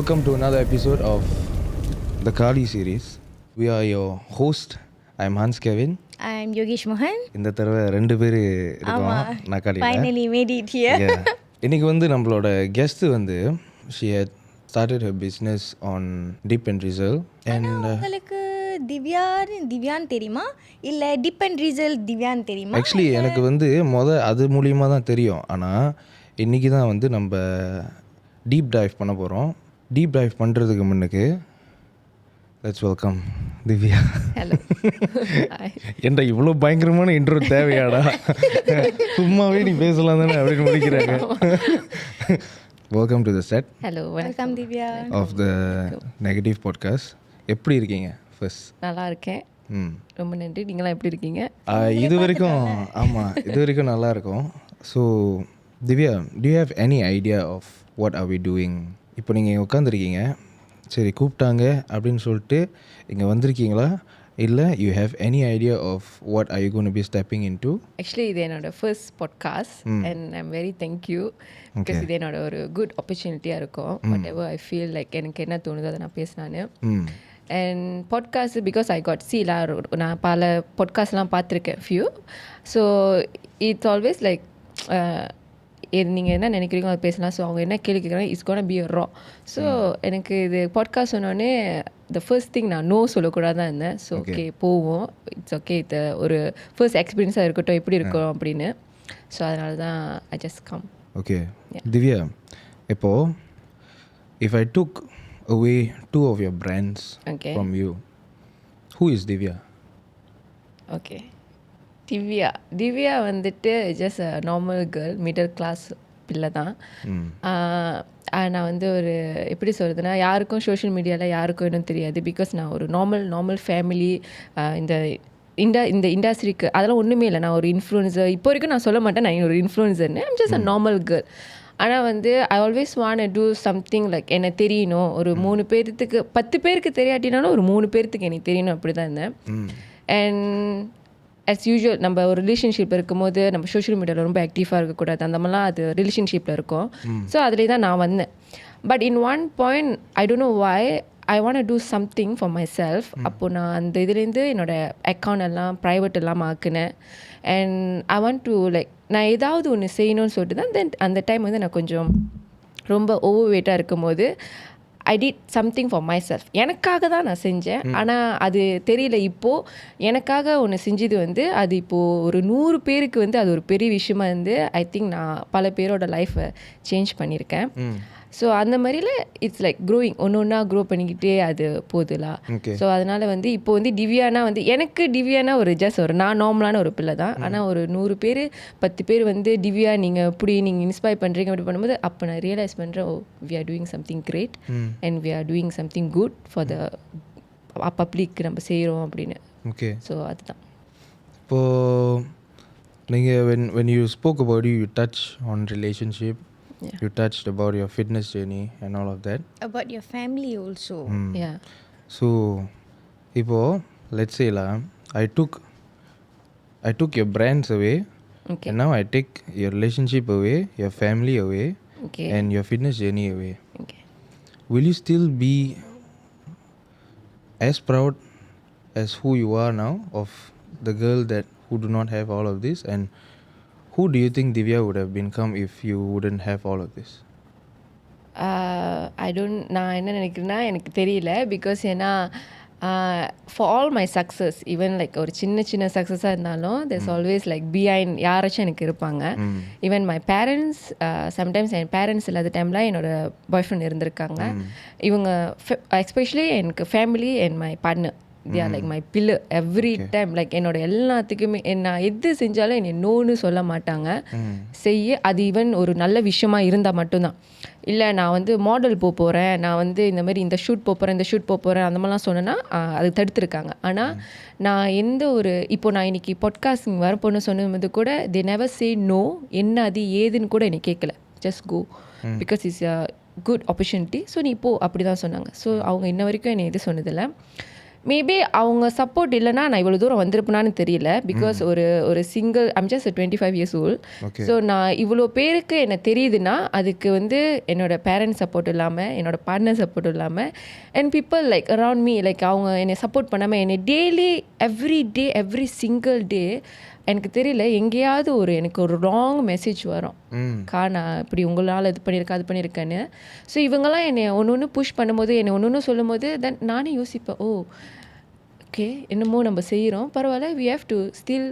Welcome to another episode of the Kali series. We are your host. I'm Hans Kevin. I'm Yogesh Mohan. இந்த தடவை 2 பேர் இருக்கோம் நக்காலியில். Finally made it here. Yeah. இன்னைக்கு வந்து நம்மளோட guest வந்து she had started her business on Dip and Drizzle and உங்களுக்கு திவ்யான்னு தெரியுமா இல்லை டிப் அண்ட் ட்ரிஸல் திவ்யான்னு தெரியுமா? ஆக்சுவலி எனக்கு வந்து அது மூலியமாக தான் தெரியும். ஆனால் இன்றைக்கி தான் வந்து நம்ம டீப் டைவ் பண்ண போகிறோம். டீப் டைவ் பண்ணுறதுக்கு முன்னுக்கு லெட்ஸ் வெல்கம் திவ்யா. ஹலோ. என்ற இவ்வளோ பயங்கரமான இன்ட்ரோ தேவையாடா? சும்மாவே நீ பேசலாம் தானே அப்படின்னு முடிக்கிறாங்க. Welcome to the set. Hello, welcome Divya of the negative podcast. எப்படி இருக்கீங்க ஃபர்ஸ்ட்? நல்லா இருக்கேன். ரொம்ப நன்றி. நீங்களாம் எப்படி இருக்கீங்க? இது வரைக்கும் நல்லா இருக்கும். So Divya, do you have any idea of what are we doing? இப்போ நீங்கள் உட்காந்துருக்கீங்க, சரி கூப்பிட்டாங்க அப்படின்னு சொல்லிட்டு இங்கே வந்திருக்கீங்களா, இல்லை you have any idea of what are you going to be stepping into? Actually இது என்னோட first podcast and I'm very thank you. Because இது என்னோட ஒரு குட் ஆப்பர்ச்சுனிட்டியாக இருக்கும். Whatever I feel like எனக்கு என்ன தோணுதோ அதை நான் பேசினான்னு. And podcast because I got நான் பல பாட்காஸ்ட்லாம் பார்த்துருக்கேன் few. So it's always like நீங்கள் என்ன நினைக்கிறீங்களோ அதை பேசலாம். ஸோ அவங்க என்ன கேள்வி கேட்குறாங்க it's gonna be a raw. So எனக்கு இது பாட்காஸ்ட் சொன்னோடனே த ஃபர்ஸ்ட் திங் நான் நோ சொல்லக்கூடாதான் இருந்தேன். ஸோ ஓகே போவோம், இட்ஸ் ஓகே, இது ஒரு ஃபர்ஸ்ட் எக்ஸ்பீரியன்ஸாக இருக்கட்டும் எப்படி இருக்கும் அப்படின்னு. ஸோ அதனால தான் I just come. Okay Divya, இப்போது if I took away 2 of your brands from you, who is Divya? Okay, Divya வந்துட்டு just a normal girl, middle class பிள்ளை தான். நான் வந்து ஒரு எப்படி சொல்கிறதுனா, யாருக்கும் சோஷியல் மீடியாவில் யாருக்கும் இன்னும் தெரியாது. பிகாஸ் நான் ஒரு நார்மல் ஃபேமிலி. இந்த இண்டஸ்ட்ரிக்கு அதெல்லாம் ஒன்றுமே இல்லை. நான் ஒரு இன்ஃப்ளூயன்சர் இப்போ வரைக்கும் நான் சொல்ல மாட்டேன் நான் ஒரு இன்ஃப்ளூயன்சர்னு. I'm just a normal girl. ஆனால் வந்து I always want to something like என்னை தெரியணும். ஒரு 3 பேர்த்துக்கு 10 பேருக்கு தெரியாட்டினாலும் ஒரு 3 பேர்த்துக்கு எனக்கு தெரியணும், அப்படி தான் இருந்தேன். அண்ட் ஆஸ் யூஷுவல் நம்ம ஒரு ரிலேஷன்ஷிப் இருக்கும்போது நம்ம சோஷியல் மீடியாவில் ரொம்ப ஆக்டிவாக இருக்கக்கூடாது, அந்த மாதிரிலாம் அது ரிலேஷன்ஷிப்பில் இருக்கும். ஸோ அதிலே தான் நான் வந்தேன். But in one point I don't know why I want to something for myself. அப்போது நான் அந்த இதுலேருந்து என்னோடய அக்கௌண்ட் எல்லாம் ப்ரைவேட் எல்லாம் ஆக்குனேன். And I want to like நான் ஏதாவது ஒன்று செய்யணும்னு சொல்லிட்டு தான் தென் அந்த டைம் வந்து நான் கொஞ்சம் ரொம்ப ஓவர் வெயிட்டாக இருக்கும்போது I did something for my self. எனக்காக தான் நான் செஞ்சேன். ஆனால் அது தெரியல. இப்போது எனக்காக ஒன்று செஞ்சது வந்து அது இப்போது ஒரு 100 பேருக்கு வந்து அது ஒரு பெரிய விஷயமா இருந்து ஐ திங்க் நான் பல பேரோட லைஃப்பை சேஞ்ச் பண்ணியிருக்கேன். ஸோ அந்த மாதிரில இட்ஸ் லைக் க்ரோயிங், ஒன்று க்ரோ பண்ணிக்கிட்டே அது போகுதுலா. ஸோ அதனால் வந்து இப்போ வந்து டிவ்யானா வந்து எனக்கு டிவ்யானா ஒரு ஜஸ்ட் ஒரு நான் நார்மலான ஒரு பிள்ளை தான். ஆனால் ஒரு 100 பேர் 10 பேர் வந்து டிவ்யா நீங்கள் இப்படி நீங்கள் இன்ஸ்பயர் பண்ணுறீங்க அப்படி பண்ணும்போது அப்போ நான் ரியலைஸ் பண்ணுறேன், oh we are doing something great and we are doing something good for the public நம்ம செய்கிறோம் அப்படின்னு. ஓகே, ஸோ அதுதான். இப்போது நீங்கள் when you spoke about you touch on relationship. Yeah. You touched about your fitness journey and all of that. About your family also. Yeah. So, இப்போ let's say I took your brands away. Okay. And now I take your relationship away, your family away, okay, and your fitness journey away. Okay. Will you still be as proud as who you are now of the girl who do not have all of this? And who do you think Divya would have become if you wouldn't have all of this? நான் என்ன நினைக்கிறேன்னா எனக்கு தெரியல. Because ஏன்னா for all my success, even like ஒரு சின்ன சக்ஸஸாக இருந்தாலும் there's always லைக் பிஹைண்ட் யாராச்சும் எனக்கு இருப்பாங்க. Even my parents, sometimes N parents இல்லாத டைமில் என்னோட பாய் ஃப்ரெண்ட் இருந்திருக்காங்க. இவங்க எஸ்பெஷலி எனக்கு family and my partner, they are like my pillar every time. like என்னோட எல்லாத்துக்குமே நான் எது செஞ்சாலும் என்னை நோன்னு சொல்ல மாட்டாங்க. செய்ய அது ஈவன் ஒரு நல்ல விஷயமா இருந்தால் மட்டும்தான். இல்லை நான் வந்து மாடல் போகிறேன், நான் வந்து இந்த மாதிரி இந்த ஷூட் போகிறேன் அந்த மாதிரிலாம் சொன்னேன்னா அது தடுத்துருக்காங்க. ஆனால் நான் எந்த ஒரு இப்போ நான் இன்னைக்கு பாட்காஸ்டிங் வரப்போன்னு சொன்னது கூட they never say no. என்ன அது ஏதுன்னு கூட என்னை கேட்கல, just go because it's a good opportunity. So நீ இப்போ அப்படி தான் சொன்னாங்க. ஸோ அவங்க இன்ன வரைக்கும் என்னை எது சொன்னதில்லை. மேபி அவங்க சப்போர்ட் இல்லைன்னா நான் இவ்வளோ தூரம் வந்திருப்பேனான்னு தெரியல. பிகாஸ் ஒரு single I'm just 25 years old. So நான் இவ்வளோ பேருக்கு என்ன தெரியுதுன்னா அதுக்கு வந்து என்னோட பேரண்ட்ஸ் சப்போர்ட் இல்லாமல், என்னோட பார்ட்னர் சப்போர்ட் இல்லாமல், and people like around me like அவங்க என்னை சப்போர்ட் பண்ணாமல் என்னை டெய்லி எவ்ரி சிங்கிள் டே எனக்கு தெரியல எங்கேயாவது எனக்கு ஒரு ராங் மெசேஜ் வரும். நான் இப்படி உங்களால் இது பண்ணியிருக்கேன் அது பண்ணியிருக்கேன்னு. ஸோ இவங்கெல்லாம் என்னை ஒன்று ஒன்று புஷ் பண்ணும்போது, என்னை ஒன்று ஒன்று சொல்லும் போது தென் நானே யோசிப்பேன், ஓகே என்னமோ நம்ம செய்கிறோம், பரவாயில்ல, வி ஹேவ் டு ஸ்டில்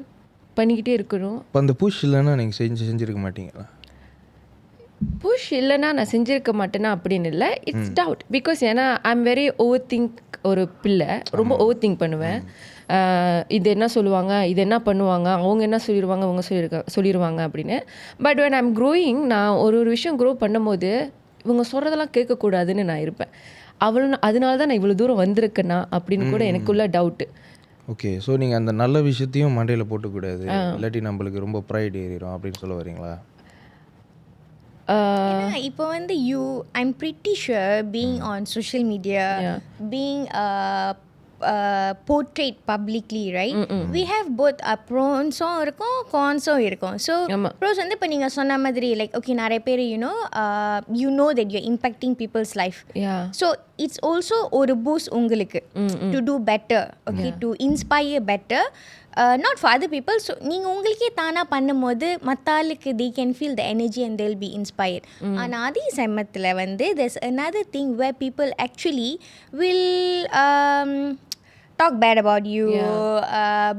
பண்ணிக்கிட்டே இருக்கணும். இப்போ அந்த புஷ் இல்லைன்னா நீங்கள் செஞ்சுருக்க மாட்டீங்களா? புஷ் இல்லைன்னா நான் செஞ்சுருக்க மாட்டேன்னா அப்படின்னு இல்லை, இட்ஸ் டவுட். பிகாஸ் ஏன்னா I am very over think ஒரு பிள்ளை, ரொம்ப ஓவர் திங்க் பண்ணுவேன். இது என்ன சொல்லுவாங்க, இது என்ன பண்ணுவாங்க, அவங்க என்ன சொல்லிடுவாங்க, அவங்க சொல்லிடுவாங்க அப்படின்னு. பட் when I'm growing, நான் ஒரு விஷயம் க்ரோ பண்ணும்போது இவங்க சொல்கிறதெல்லாம் கேட்கக்கூடாதுன்னு நான் இருப்பேன். அதனால தான் நான் இவ்வளோ தூரம் வந்திருக்கேன்னா அப்படின்னு கூட எனக்குள்ள டவுட்டு. ஓகே, ஸோ நீங்கள் அந்த நல்ல விஷயத்தையும் மண்டையில் போட்டுக்கூடாது, இல்லாட்டி நம்மளுக்கு ரொம்ப ப்ரைட் ஏறிடும் அப்படின்னு சொல்ல வரீங்களா? இப்போ வந்து I'm pretty sure being on social media, being portrayed publicly, right? We have both pros-ம் இருக்கும், cons-ம் இருக்கும். So pros வந்து இப்போ நீங்கள் சொன்ன மாதிரி லைக் ஓகே நிறைய பேர் you know that you're impacting people's life. So it's also ஒரு boost உங்களுக்கு to do better, okay, to inspire better. Not for other people. So நீங்கள் உங்களுக்கே தானாக பண்ணும்போது மற்ற ஆளுக்கு they can feel the energy and they'll be inspired. ஆனால் அதே சமயத்தில் வந்து there's another thing where people actually will talk bad about you,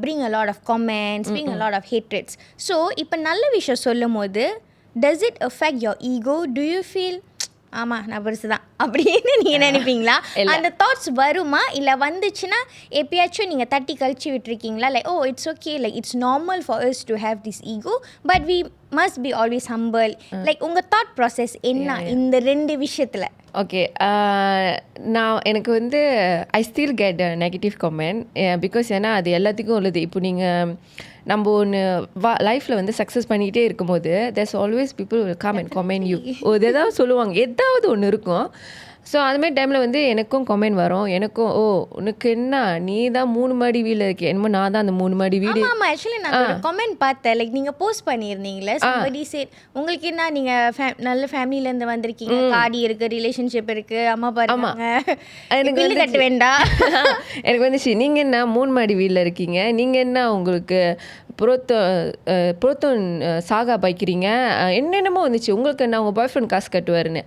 bring a lot of comments, bring a lot of hatreds. So இப்போ நல்ல விஷயம் சொல்லும் போது does it affect your ego? Do you feel ஆமாம் நான் பெருசு தான் அப்படின்னு நீங்கள் நினைப்பீங்களா? அந்த தாட்ஸ் வருமா? இல்லை வந்துச்சுன்னா எப்பயாச்சும் நீங்கள் தட்டி கழிச்சு விட்டுருக்கீங்களா? Like it's okay, like it's normal for us to have this ego, but we must be always humble. Like உங்கள் தாட் ப்ராசஸ் என்ன இந்த ரெண்டு விஷயத்தில்? ஓகே, நான் எனக்கு வந்து I still get negative comment. Because ஏன்னா அது எல்லாத்துக்கும் உள்ளது. இப்போ நீங்கள் நம்ம ஒன்று லைஃப்பில் வந்து சக்ஸஸ் பண்ணிக்கிட்டே இருக்கும்போது there's always people will come and comment you. ஏதாவது சொல்லுவாங்க, ஏதாவது ஒன்று இருக்கும். ஸோ அதுமாதிரி டைமில் வந்து எனக்கும் கமெண்ட் வரும். எனக்கும் உனக்கு என்ன, நீ தான் 3 மாடி வீடு இருக்கே, என்னமோ நான் தான் அந்த 3 மாடி வீடு. ஆமாம், ஆக்சுவலி நான் ஒரு கமெண்ட் பார்த்தேன். லைக் நீங்கள் போஸ்ட் பண்ணியிருந்தீங்களே, somebody said உங்களுக்கு என்ன, நீங்கள் நல்ல ஃபேமிலியிலேருந்து வந்திருக்கீங்க, காடி இருக்குது, ரிலேஷன்ஷிப் இருக்குது, அம்மா பாருங்க, எனக்கு வீடு கட்ட வேண்டாம். எனக்கு வந்துச்சு, நீங்கள் என்ன 3 மாடி வீட்டில் இருக்கீங்க, நீங்கள் என்ன உங்களுக்கு புரோத்தம் சாகா பாய்க்கிறீங்க, என்னென்னமோ வந்துச்சு, உங்களுக்கு என்ன உங்கள் பாய் ஃப்ரெண்ட் காசு கட்டுவாருன்னு.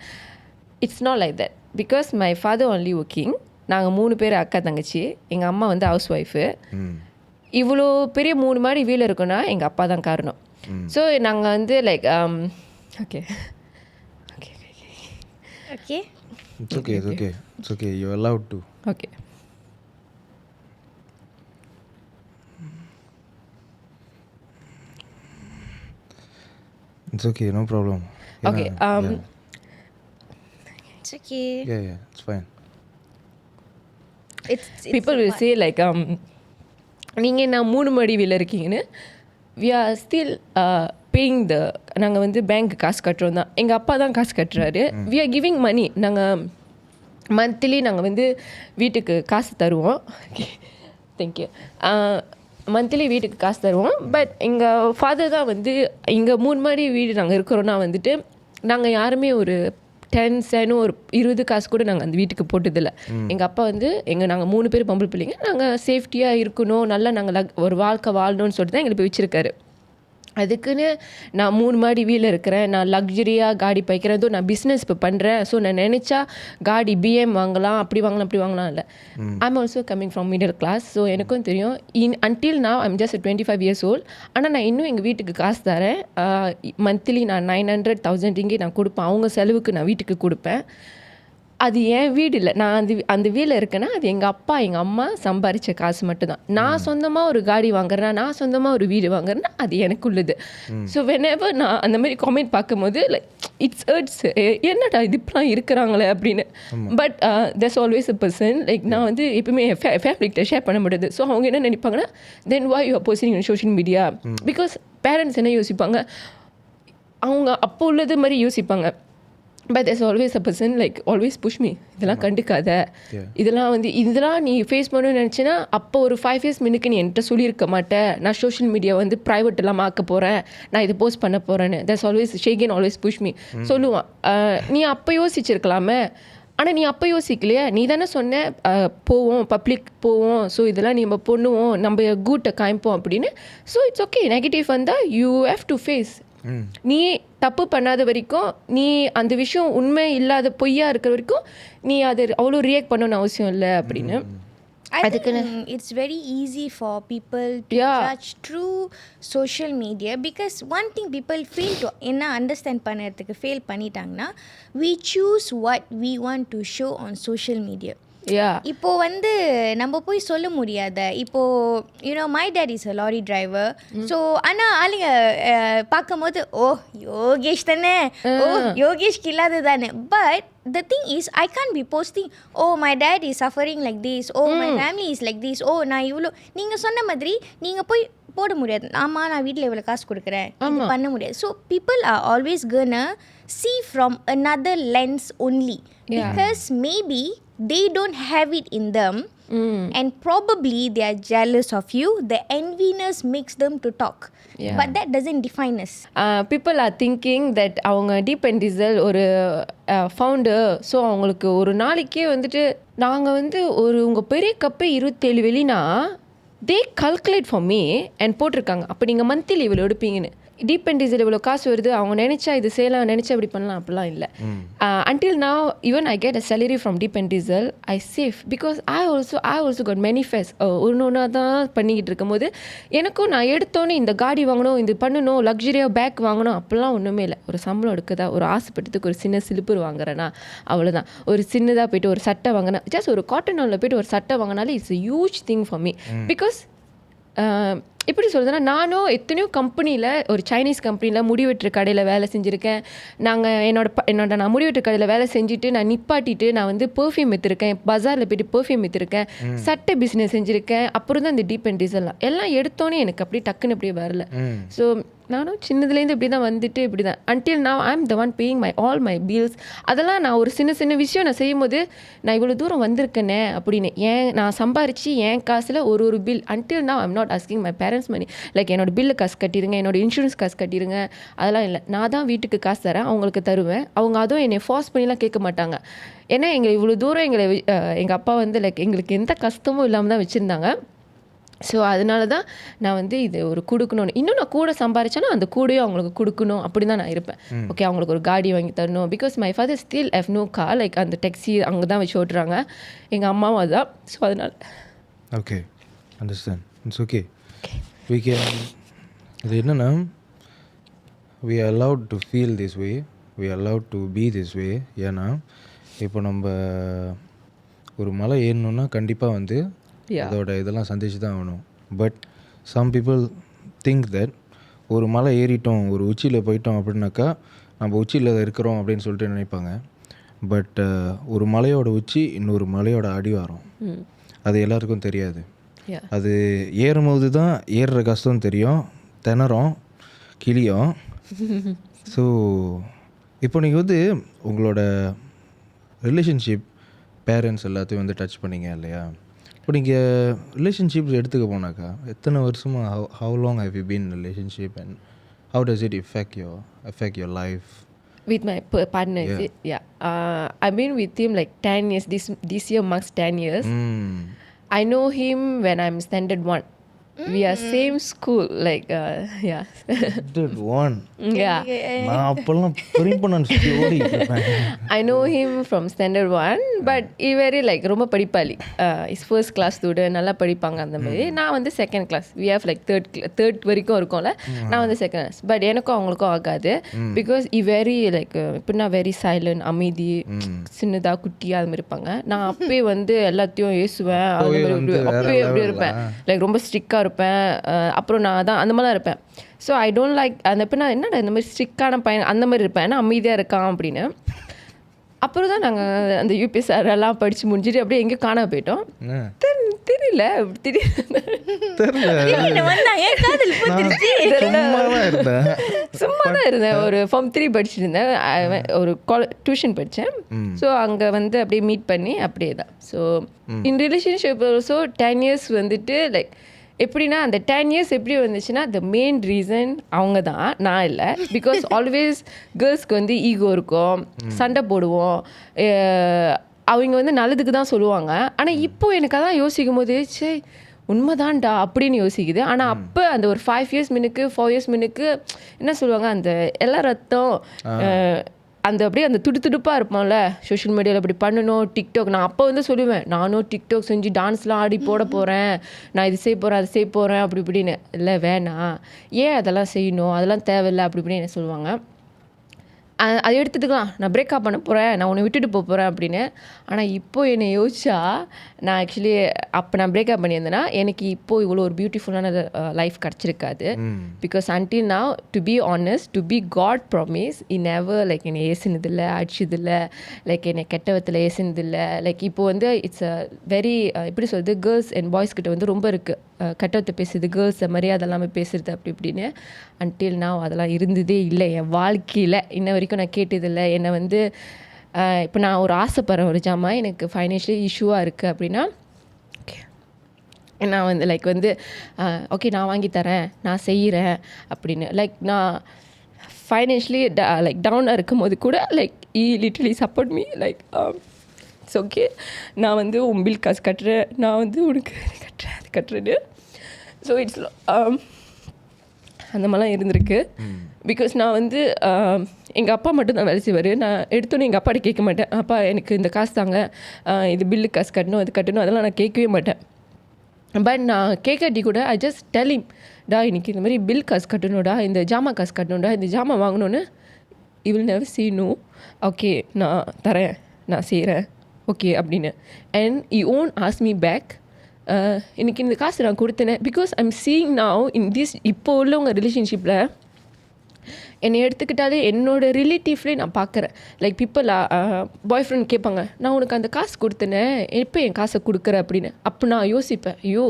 It's not like that. Because my father only working. நாங்கள் 3 பேர் அக்கா தங்கச்சி. எங்கள் அம்மா வந்து ஹவுஸ் ஒய்ஃபு. இவ்வளோ பெரிய 3 மாடி வீடு இருக்குன்னா எங்கள் அப்பா தான் காரணம். ஸோ நாங்கள் வந்து like okay okay okay it's okay it's okay it's okay you are allowed to. Okay it's okay, no problem. Okay It's okay. Yeah, it's fine. It's people will say like நீங்கள் நான் 3 மாடி வீட்டில் இருக்கீங்கன்னு. we are still paying the, நாங்கள் வந்து bank காசு கட்டுறோம் தான், எங்கள் அப்பா தான் காசு கட்டுறாரு. we are giving money. நாங்கள் மந்த்லி நாங்கள் வந்து வீட்டுக்கு காசு தருவோம். தேங்க்யூ. மந்த்லி வீட்டுக்கு காசு தருவோம். பட் எங்கள் ஃபாதர் தான் வந்து இங்கே 3 மாடி வீடு நாங்கள் இருக்கிறோன்னா வந்துட்டு நாங்கள் யாருமே ஒரு 10 cent ஒரு 20 காசு கூட நாங்கள் அந்த வீட்டுக்கு போட்டதில்லை. எங்கள் அப்பா வந்து நாங்கள் 3 பேர் பொம்பளை பிள்ளைங்க, நாங்கள் சேஃப்டியாக இருக்கணும், நல்லா நாங்கள் ஒரு வாழ்க்கை வாழணும்னு சொல்லிட்டு தான் எங்களுக்கு போய் வச்சுருக்காரு. அதுக்குன்னு நான் 3 மாடி வீட்டில் இருக்கிறேன், நான் லக்ஸரியாக காடி பைக்கிறேன், அதோ நான் பிஸ்னஸ் இப்போ பண்ணுறேன், ஸோ நான் நினச்சா காடி பிஎம் வாங்கலாம், அப்படி வாங்கலாம் இல்லை. I'm also coming from middle class. So எனக்கும் தெரியும், until now I'm just 25 years old. ஆனால் நான் இன்னும் எங்கள் வீட்டுக்கு காசு தரேன். மந்த்லி நான் 900,000 ringgit நான் கொடுப்பேன், அவங்க செலவுக்கு நான் வீட்டுக்கு கொடுப்பேன். அது என் வீடு இல்லை, நான் அந்த வீட்டில் இருக்கேன்னா அது எங்கள் அப்பா எங்கள் அம்மா சம்பாரித்த காசு மட்டும்தான். நான் சொந்தமாக ஒரு காடி வாங்குறேன்னா, நான் சொந்தமாக ஒரு வீடு வாங்குறேன்னா அது எனக்கு உள்ளது. ஸோ whenever நான் அந்த மாதிரி காமெண்ட் பார்க்கும்போது லைக் இட்ஸ் ஹர்ட்ஸ், என்னடா இது இப்படிலாம் இருக்கிறாங்களே அப்படின்னு. But there's always a person like நான் வந்து எப்பவுமே ஃபேமிலிக்கிட்ட ஷேர் பண்ண முடியாது. ஸோ அவங்க என்ன நினைப்பாங்கன்னா, then why you are posting on social media? Because parents என்ன யோசிப்பாங்க, அவங்க அப்போ உள்ளது மாதிரி யோசிப்பாங்க. But there's always a person like always push me, இதெல்லாம் கண்டுக்காத, இதெல்லாம் வந்து இதெல்லாம் நீ ஃபேஸ் பண்ணணும்னு நினச்சின்னா அப்போ ஒரு 5 years முன்னுக்கு நீ என்கிட்ட சொல்லியிருக்க மாட்டேன், நான் சோஷியல் மீடியா வந்து ப்ரைவேட் எல்லாம் ஆக்க போகிறேன், நான் இதை போஸ்ட் பண்ண போகிறேன்னு. there's always ஷேகன் always push me சொல்லுவான். நீ அப்போ யோசிச்சிருக்கலாமே, ஆனால் நீ அப்போ யோசிக்கலையே, நீ தானே சொன்ன போவோம் பப்ளிக் போவோம், ஸோ இதெல்லாம் நம்ம பண்ணுவோம், நம்ம கூட்டை காமிப்போம் அப்படின்னு. ஸோ இட்ஸ் ஓகே, நெகட்டிவ் வந்தால் யூ ஹேவ் டு ஃபேஸ். நீ தப்பு பண்ணாத வரைக்கும், நீ அந்த விஷயம் உண்மை இல்லாத பொய்யா இருக்கிற வரைக்கும் நீ அது அவ்வளோ ரியாக்ட் பண்ணணும்னு அவசியம் இல்லை அப்படின்னு. I think it's very easy for people to judge through social media because one thing people fail to understand பண்ணறதுக்கு fail பண்ணிட்டாங்கன்னா, we choose what we want to show on social media. இப்போ வந்து நம்ம போய் சொல்ல முடியாத, இப்போ my dad is a lorry driver, so ஆனால் ஆளுங்க பார்க்கும்போது ஓ யோகேஷ் தானே, ஓ யோகேஷ்க்கு இல்லாத தானே. But the thing is I can't be posting oh my dad is suffering like this, oh my family is like this, oh நான் இவ்வளோ, நீங்கள் சொன்ன மாதிரி நீங்கள் போய் போட முடியாது. ஆமாம் நான் வீட்டில் இவ்வளோ காசு கொடுக்குறேன், இது பண்ண முடியாது. So people are always gonna see from another lens only because maybe they don't have it in them and probably they are jealous of you. The enviness makes them to talk, but that doesn't define us. People are thinking that அவங்க Deep and டீசல் ஒரு founder, so அவங்களுக்கு ஒரு நாளைக்கே வந்துட்டு நாங்கள் வந்து ஒரு உங்கள் பெரிய கப்பு 27 வெளினா they calculate for me and போட்டிருக்காங்க. அப்போ நீங்கள் மந்த்லி இவ்வளோ எடுப்பீங்கன்னு. டீப் அண்ட் டீசல் இவ்வளோ காசு வருது, அவங்க நினச்சா இது செய்யலாம், நினச்சா இப்படி பண்ணலாம், அப்படிலாம் இல்லை. until now even I get a salary from deep and diesel, I save because I also got manifest ஒன்று தான் பண்ணிக்கிட்டு இருக்கும்போது எனக்கும் நான் எடுத்தோன்னே இந்த காடி வாங்கணும், இது பண்ணணும், லக்ஸரியாக பேக் வாங்கணும் அப்படிலாம் ஒன்றுமே இல்லை. ஒரு சம்பளம் எடுக்குதா, ஒரு ஆசைப்பட்டதுக்கு ஒரு சின்ன சிலிப்பர் வாங்குறேன்னா அவ்வளோதான். ஒரு சின்னதாக போய்ட்டு ஒரு சட்டை வாங்கினா, ஜஸ்ட் ஒரு காட்டன் ஆனில் போய்ட்டு ஒரு சட்டை வாங்கினாலே it's a huge thing for me because எப்படி சொல்கிறதுனா, நானும் எத்தனையோ கம்பெனியில், ஒரு சைனீஸ் கம்பெனியில் முடிவெட்டுற கடையில் வேலை செஞ்சுருக்கேன். என்னோட நான் முடிவெட்டுற கடையில் வேலை செஞ்சுட்டு நான் நிப்பாட்டிட்டு நான் வந்து பெர்ஃப்யூம் விற்றுருக்கேன், பஜாரில் போய்ட்டு பெர்ஃப்யூம் விற்றுருக்கேன், சட்டை பிஸ்னஸ் செஞ்சுருக்கேன். அப்புறம் தான் இந்த டீப் அண்ட் டீசல்லாம் எல்லாம் எடுத்தோன்னே எனக்கு அப்படியே டக்குன்னு அப்படியே வரல. ஸோ நானும் சின்னதுலேருந்து இப்படி தான் வந்துட்டு இப்படி தான் until now I'm the one paying all my bills. அதெல்லாம் நான் ஒரு சின்ன விஷயம் நான் செய்யும்போது நான் இவ்வளோ தூரம் வந்திருக்கேனே அப்படின்னு நான் சம்பாரித்து என் காசில் ஒரு bill. until now I'm not asking my parents money, like என்னோட பில்லு காசு கட்டிடுங்க, என்னோட இன்சூரன்ஸ் காசு கட்டிடுங்க, அதெல்லாம் இல்லை. நான் தான் வீட்டுக்கு காசு தரேன், அவங்களுக்கு தருவேன். அவங்க அதுவும் என்னை ஃபோர்ஸ் பண்ணிலாம் கேட்க மாட்டாங்க. ஏன்னா எங்களை இவ்வளோ தூரம் எங்கள் அப்பா வந்து லைக் எங்களுக்கு எந்த கஷ்டமும் இல்லாமல் தான் வச்சுருந்தாங்க. ஸோ அதனால தான் நான் வந்து இது ஒரு கொடுக்கணும்னு, இன்னும் நான் கூட சம்பாரிச்சேன்னா அந்த கூடையும் அவங்களுக்கு கொடுக்கணும், அப்படி தான் நான் இருப்பேன். ஓகே அவங்களுக்கு ஒரு காடி வாங்கி தரணும் because my father still have no car, like அந்த டாக்ஸி அங்கே தான் வச்சு ஓட்டுறாங்க, எங்கள் அம்மாவும் அதுதான். ஸோ அதனால் okay understand, it's okay. We can, இது என்னென்னா we are allowed to feel this way, we are allowed to be this way. ஏன்னா இப்போ நம்ம ஒரு மலை ஏறணுன்னா கண்டிப்பாக வந்து அதோட இதெல்லாம் சந்திச்சு தான் ஆகணும். But some people think that ஒரு மலை ஏறிட்டோம், ஒரு உச்சியில் போயிட்டோம் அப்படின்னாக்கா நம்ம உச்சியில் இருக்கிறோம் அப்படின்னு சொல்லிட்டு நினைப்பாங்க. பட் ஒரு மலையோட உச்சி இன்னொரு மலையோட அடிவாரம், அது எல்லாருக்கும் தெரியாது. அது ஏறும்போது தான் ஏறுற கஷ்டம் தெரியும், திணறும், கிளியும். ஸோ இப்போ நீங்கள் வந்து உங்களோட ரிலேஷன்ஷிப், பேரண்ட்ஸ் எல்லாத்தையும் வந்து டச் பண்ணிங்க இல்லையா? இப்போ நீங்கள் ரிலேஷன்ஷிப்ஸ் எடுத்துக்க போனாக்கா எத்தனை வருஷமாக, how long have you been relationship and how does it affect your life? With my partner, is it? Yeah. I've been with him like 10 years. This year marks 10 years. I know him when I'm standard 1. We are same school, like yeah. Standard 1. Yeah. நான் அப்பெல்லாம் பெரியப்பண்ணன் story. I know him from standard 1, but he very like ரொம்ப படிப்பாளி. His first class student, நல்லா படிப்பாங்க அந்த மாதிரி. நான் வந்து second class. We have like third வரைக்கும் இருக்கும்ல. நான் வந்து second class. But எனக்கும் அவங்களுக்கும் ஆகாது because he very like இப்படின்னா very silent, அமைதி, சின்னதா குட்டியா அது மாதிரி இருப்பாங்க. நான் அப்பே வந்து எல்லாத்தையும் ஏசுவேன், அது மாதிரி அப்பே அப்படி இருப்பேன், லைக் ரொம்ப ஸ்ட்ரிக்டாக இருப்பேன். அப்புறம் நான் தான் அந்த மாதிரிலாம் இருப்பேன். ஸோ ஐ டோன்ட் லைக் அந்த இப்போ நான் என்னடா இந்த மாதிரி ஸ்ட்ரிக்டான பையன் அந்த மாதிரி இருப்பேன், ஏன்னா அமைதியாக இருக்கான் அப்படின்னு. அப்புறம் தான் நாங்கள் அந்த யூபிஎஸ்ஆர் எல்லாம் படித்து முடிஞ்சுட்டு அப்படியே எங்கேயும் காணாம போயிட்டோம். தெரியல சும்மா தான் இருந்தேன். ஒரு ஃபார்ம் 3 படிச்சுட்டு இருந்தேன். ஒரு டியூஷன் படித்தேன். ஸோ அங்கே வந்து அப்படியே மீட் பண்ணி அப்படியே தான். So in relationship also 10 years வந்துட்டு லைக் எப்படின்னா அந்த 10 years எப்படி வந்துச்சுன்னா த மெயின் ரீசன் அவங்க தான், நான் இல்லை. பிகாஸ் ஆல்வேஸ் கேர்ள்ஸ்க்கு வந்து ஈகோ இருக்கும், சண்டை போடுவோம், அவங்க வந்து நல்லதுக்கு தான் சொல்லுவாங்க. ஆனால் இப்போ எனக்கு அதான் யோசிக்கும் போது சரி உண்மைதான்டா அப்படின்னு யோசிக்குது. ஆனால் அப்போ அந்த ஒரு 5 years முன்னுக்கு 4 years முன்னுக்கு என்ன சொல்லுவாங்க, அந்த எல்லா ரத்தம் அந்த அப்படியே அந்த துடுப்பாக இருப்போம்ல, சோஷியல் மீடியாவில் அப்படி பண்ணணும், டிக்டாக். நான் அப்போ வந்து சொல்லுவேன், நானும் டிக்டாக் செஞ்சு டான்ஸ்லாம் ஆடி போட போகிறேன், நான் இது செய்ய போகிறேன் அது செய்ய போகிறேன் அப்படி இப்படின்னு. இல்லை வேணாம், ஏன் அதெல்லாம் செய்யணும், அதெல்லாம் தேவையில்லை அப்படி இப்படின்னு என்ன சொல்லுவாங்க. அதை எடுத்துக்கலாம், நான் பிரேக்கப் பண்ண போகிறேன், நான் உன்னை விட்டுட்டு போகிறேன் அப்படின்னு. ஆனால் இப்போது என்னை யோசிச்சா நான் ஆக்சுவலி அப்போ நான் பிரேக்கப் பண்ணியிருந்தேன்னா எனக்கு இப்போது இவ்வளோ ஒரு பியூட்டிஃபுல்லான லைஃப் கிடச்சிருக்காது. Because until now to be honest, to be God promise in ever like என்னை ஏசினதில்லை, அடிச்சதில்லை, லைக் என்னை கெட்டவத்தில் ஏசினதில்லை. லைக் இப்போது வந்து இட்ஸ் அ வெரி எப்படி சொல்கிறது, கேர்ள்ஸ் அண்ட் பாய்ஸ் கிட்ட வந்து ரொம்ப இருக்குது கெட்டவத்தை பேசுறது, கேர்ள்ஸை மரியாதை எல்லாமே பேசுறது அப்படி இப்படின்னு. அன்டில் நவ் அதெல்லாம் இருந்ததே இல்லை என் வாழ்க்கையில். இன்ன வரைக்கும் நான் கேட்டதில்லை. என்னை வந்து இப்போ நான் ஒரு ஆசைப்படுறேன் ஒரு ஜாமான் எனக்கு ஃபைனான்ஷியலி இஷ்யூவாக இருக்குது அப்படின்னா ஓகே நான் வந்து லைக் வந்து ஓகே நான் வாங்கி தரேன், நான் செய்கிறேன் அப்படின்னு. லைக் நான் ஃபைனான்ஷியலி லைக் டவுனாக இருக்கும் போது கூட like literally support me like it's okay, நான் வந்து உன் பில் காசு கட்டுறேன், நான் வந்து உனக்கு கட்டுறேன் அது கட்டுறேன்னு. ஸோ இட்ஸ் அந்த மாதிரிலாம் இருந்திருக்கு. பிகாஸ் நான் வந்து எங்கள் அப்பா மட்டும் தான் வேலை செய்வார். நான் எடுத்தோன்னே எங்கள் அப்பாட்ட கேட்க மாட்டேன், அப்பா எனக்கு இந்த காசு தாங்க, இது பில்லு காசு கட்டணும் அது கட்டணும் அதெல்லாம் நான் கேட்கவே மாட்டேன். பட் நான் கேட்காட்டி கூட ஐ ஜஸ்ட் டெல் ஹிம், டா இன்னைக்கு இந்த மாதிரி பில் காசு கட்டணும்டா, இந்த ஜாமான் காசு கட்டணும்டா, இந்த ஜாமான் வாங்கணுன்னு. You will never see no, okay நான் தரேன், நான் செய்கிறேன் ஓகே அப்படின்னு. And you won't ask me back, இன்றைக்கி இந்த காசு நான் கொடுத்தேனே. Because I'm seeing now in this இப்போ உள்ளவங்க ரிலேஷன்ஷிப்பில் என்னை எடுத்துக்கிட்டாலே என்னோட ரிலேட்டிவ்லேயே நான் பார்க்குறேன். லைக் பீப்புள் பாய் ஃப்ரெண்ட் கேட்பாங்க, நான் உனக்கு அந்த காசு கொடுத்தேனே எப்போ என் காசை கொடுக்குற அப்படின்னு. அப்போ நான் யோசிப்பேன், ஐயோ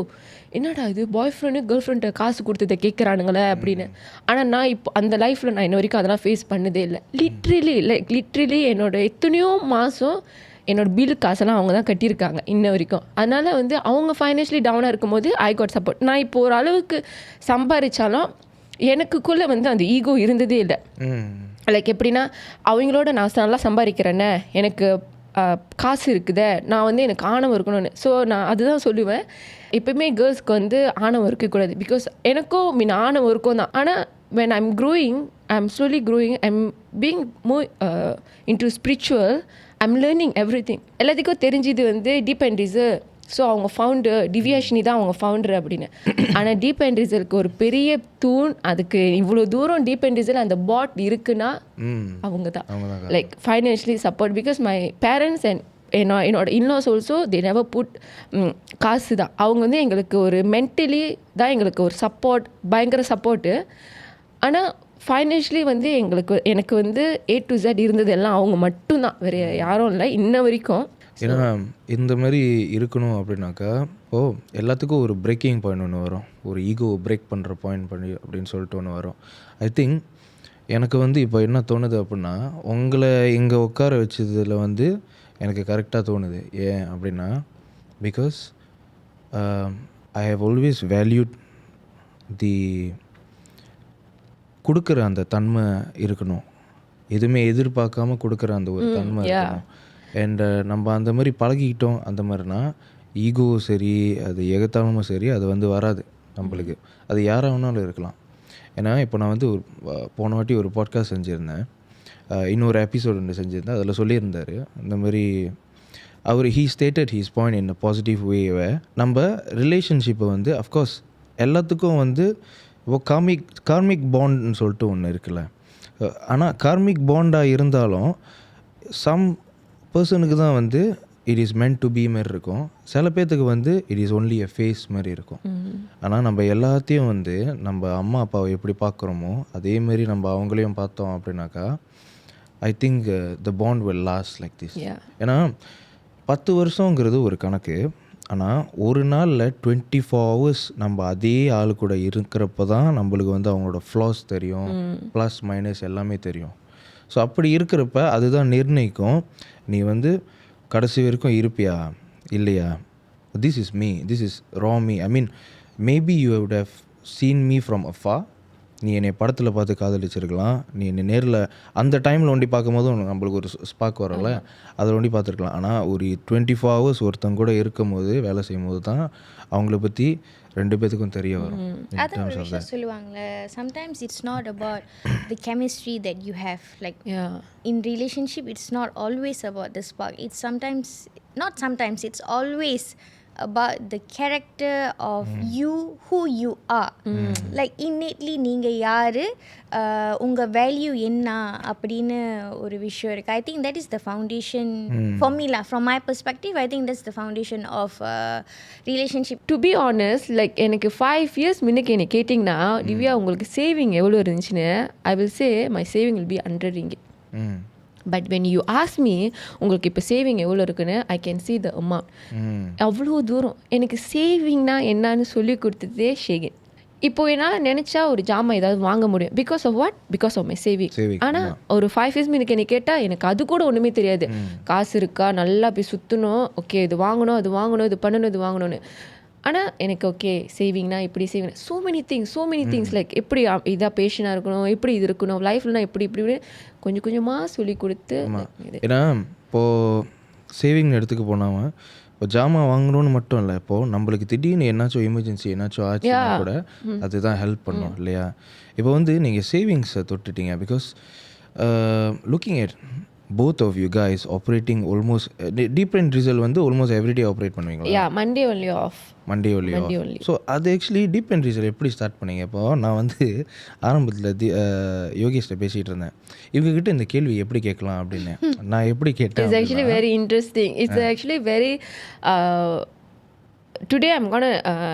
என்னடா இது பாய் ஃப்ரெண்டு கேர்ள் ஃப்ரெண்டை காசு கொடுத்ததை கேட்குறானுங்களே அப்படின்னு. ஆனால் நான் இப்போ அந்த லைஃப்பில் நான் இன்ன வரைக்கும் அதெல்லாம் ஃபேஸ் பண்ணதே இல்லை. லிட்ரலி என்னோட எத்தனையோ மாதம் என்னோட பில் காசெல்லாம் அவங்க தான் கட்டியிருக்காங்க இன்ன வரைக்கும். அதனால் வந்து அவங்க ஃபைனான்ஷியலி டவுனாக இருக்கும்போது ஐ காட் சப்போர்ட். நான் இப்போ ஒரு அளவுக்கு சம்பாதிச்சாலும் எனக்குள்ளே வந்து அந்த ஈகோ இருந்ததே இல்லை. லைக் எப்படின்னா அவங்களோட நான் நல்லா சம்பாதிக்கிறேன்னே, எனக்கு காசு இருக்குதே, நான் வந்து எனக்கு ஆணவம் இருக்கணும்னு. ஸோ நான் அதுதான் சொல்லுவேன், எப்போயுமே கேர்ள்ஸ்க்கு வந்து ஆணவம் இருக்கக்கூடாது. பிகாஸ் எனக்கும் ஆணவம் இருக்கும் தான். ஆனால் when I'm growing, I'm slowly growing, I'm being more into spiritual, I'm learning everything. எல்லாத்துக்கும் தெரிஞ்சது வந்து டீப் அண்ட் ரிசர். ஸோ அவங்க ஃபவுண்டர் திவ்யாஷினி தான் அவங்க ஃபவுண்டர் அப்படின்னு. ஆனால் டீப் அண்ட் ரிசருக்கு ஒரு பெரிய தூண், அதுக்கு இவ்வளோ தூரம் டீப் அண்ட் ரிசர் அந்த பாட் இருக்குன்னா அவங்க தான். Like financially support. Because my parents and என்னோட inlaws also they never put காசு தான். அவங்க வந்து எங்களுக்கு ஒரு மென்டலி தான் எங்களுக்கு ஒரு சப்போர்ட், பயங்கர சப்போர்ட்டு. ஆனால் ஃபைனான்ஷியலி வந்து எனக்கு வந்து A to Z இருந்தது எல்லாம் அவங்க மட்டும்தான், வேறு யாரும் இல்லை இன்ன வரைக்கும். ஏன்னா இந்த மாதிரி இருக்கணும் அப்படின்னாக்கா எல்லாத்துக்கும் ஒரு பிரேக்கிங் பாயிண்ட் ஒன்று வரும், ஒரு ஈகோ பிரேக் பண்ணுற பாயிண்ட் பண்ணி அப்படின்னு சொல்லிட்டு ஒன்று வரும். ஐ திங்க் எனக்கு வந்து இப்போ என்ன தோணுது அப்படின்னா, உங்களை இங்கே உட்கார வச்சதில் வந்து எனக்கு கரெக்டாக தோணுது. ஏன் அப்படின்னா because I have always valued the கொடுக்குற அந்த தன்மை இருக்கணும், எதுவுமே எதிர்பார்க்காம கொடுக்குற அந்த ஒரு தன்மை இருக்கணும். அண்ட் நம்ம அந்த மாதிரி பழகிக்கிட்டோம் அந்த மாதிரினா ஈகோ சரி, அது எகத்தாளமும் சரி, அது வந்து வராது நம்மளுக்கு. அது யாராக வேணாலும் இருக்கலாம். ஏன்னா இப்போ நான் வந்து போன வாட்டி ஒரு பாட்காஸ்ட் செஞ்சுருந்தேன், இன்னொரு எபிசோடு ஒன்று செஞ்சுருந்தேன். அதில் சொல்லியிருந்தார் இந்த மாதிரி he stated his point in a positive வேவை. நம்ம ரிலேஷன்ஷிப்பை வந்து அஃப்கோர்ஸ் எல்லாத்துக்கும் வந்து இப்போ கார்மிக் பாண்ட்னு சொல்லிட்டு ஒன்று இருக்குல்ல. ஆனால் கார்மிக் பாண்டாக இருந்தாலும் சம் பர்சனுக்கு தான் வந்து it is meant to be மாதிரி இருக்கும், சில பேர்த்துக்கு வந்து it is only a phase மாதிரி இருக்கும். ஆனால் நம்ம எல்லாத்தையும் வந்து நம்ம அம்மா அப்பாவை எப்படி பார்க்குறோமோ அதேமாரி நம்ம அவங்களையும் பார்த்தோம் அப்படின்னாக்கா I think the bond will last like this. Yeah. ஏன்னா 10 வருஷங்கிறது ஒரு கணக்கு. ஆனால் ஒரு நாளில் 24 hours நம்ம அதே ஆள் கூட இருக்கிறப்ப தான் நம்மளுக்கு வந்து அவங்களோட ஃப்ளாஸ் தெரியும், ப்ளஸ் மைனஸ் எல்லாமே தெரியும். ஸோ அப்படி இருக்கிறப்ப அதுதான் நிர்ணயிக்கும் நீ வந்து கடைசி வரைக்கும் இருப்பியா இல்லையா. This is me, this is raw me. I mean maybe you would have seen me from afar. நீ என்னை படத்தில் பார்த்து காதலிச்சிருக்கலாம், நீ என்னை நேரில் அந்த டைமில் ஒண்டி பார்க்கும்போது நம்மளுக்கு ஒரு ஸ்பார்க் வரல, அதில் ஒண்டி பார்த்துருக்கலாம். ஆனால் ஒரு 24 hours ஒருத்தங்க கூட இருக்கும் போது வேலை செய்யும் போது தான் அவங்கள பற்றி 2 பேத்துக்கும் தெரிய வரும். அதான் ஒரு விஷயம் சொல்லுவாங்கல்ல, sometimes it's not about the chemistry that you have, like in relationship it's not always about the spark, it's it's always about the character of you, who you are. Like innately நீங்க யாரு, உங்க value என்ன அப்படின்னு ஒரு விஷயம் இருக்கு. I think that is the foundation for me lah. From my perspective, I think that's the foundation of relationship. To be honest, like எனக்கு 5 years முன்னுக்கு என்னை கேட்டிங்கன்னா திவ்யா உங்களுக்கு சேவிங் எவ்வளோ இருந்துச்சுன்னு, ஐ will say my saving will be 100 ringgit. But when you ask me உங்களுக்கு இப்போ saving எவ்வளோ இருக்குன்னு, I can see the amount. அவ்வளோ தூரம் எனக்கு சேவிங்னா என்னன்னு சொல்லி கொடுத்ததே ஷேகின். இப்போ என்னால் நினச்சா ஒரு ஜாமான் ஏதாவது வாங்க முடியும். Because of what? Because of my saving. ஆனால் ஒரு 5 years எனக்கு என்னை கேட்டால் எனக்கு அது கூட ஒன்றுமே தெரியாது. காசு இருக்கா, நல்லா போய் சுற்றணும், ஓகே இது வாங்கணும் அது வாங்கணும், இது பண்ணணும் இது வாங்கணும்னு. ஆனால் எனக்கு ஓகே சேவிங்னா இப்படி saving, so many things like எப்படி இதாக பேஷனாக இருக்கணும், எப்படி இது இருக்கணும் லைஃப்லாம் எப்படி இப்படி கொஞ்சம் கொஞ்சமாக சொல்லி கொடுத்து. ஏன்னா இப்போது சேவிங்னு எடுத்துக்க போனாமல் இப்போ ஜாமான் வாங்கணும்னு மட்டும் இல்லை, இப்போது நம்மளுக்கு திடீர்னு என்னாச்சும் எமர்ஜென்சி என்னாச்சும் ஆச்சுன்னா கூட அதுதான் ஹெல்ப் பண்ணும் இல்லையா. இப்போ வந்து நீங்கள் சேவிங்ஸை தொட்டுட்டீங்க. Because looking at both of you guys operating almost deep end result வந்து almost every day operate பண்ணுவீங்களா? Yeah, Monday only off. So அது ஆக்சுவலி டீப் அண்ட் ரீசல் எப்படி ஸ்டார்ட் பண்ணீங்க? இப்போ நான் வந்து ஆரம்பத்தில் யோகேஷ்ட பேசிகிட்டு இருந்தேன், இவங்ககிட்ட இந்த கேள்வி எப்படி கேட்கலாம் அப்படின்னு. நான் எப்படி கேட்டேன், it's actually very interesting. It's actually very today I'm கோன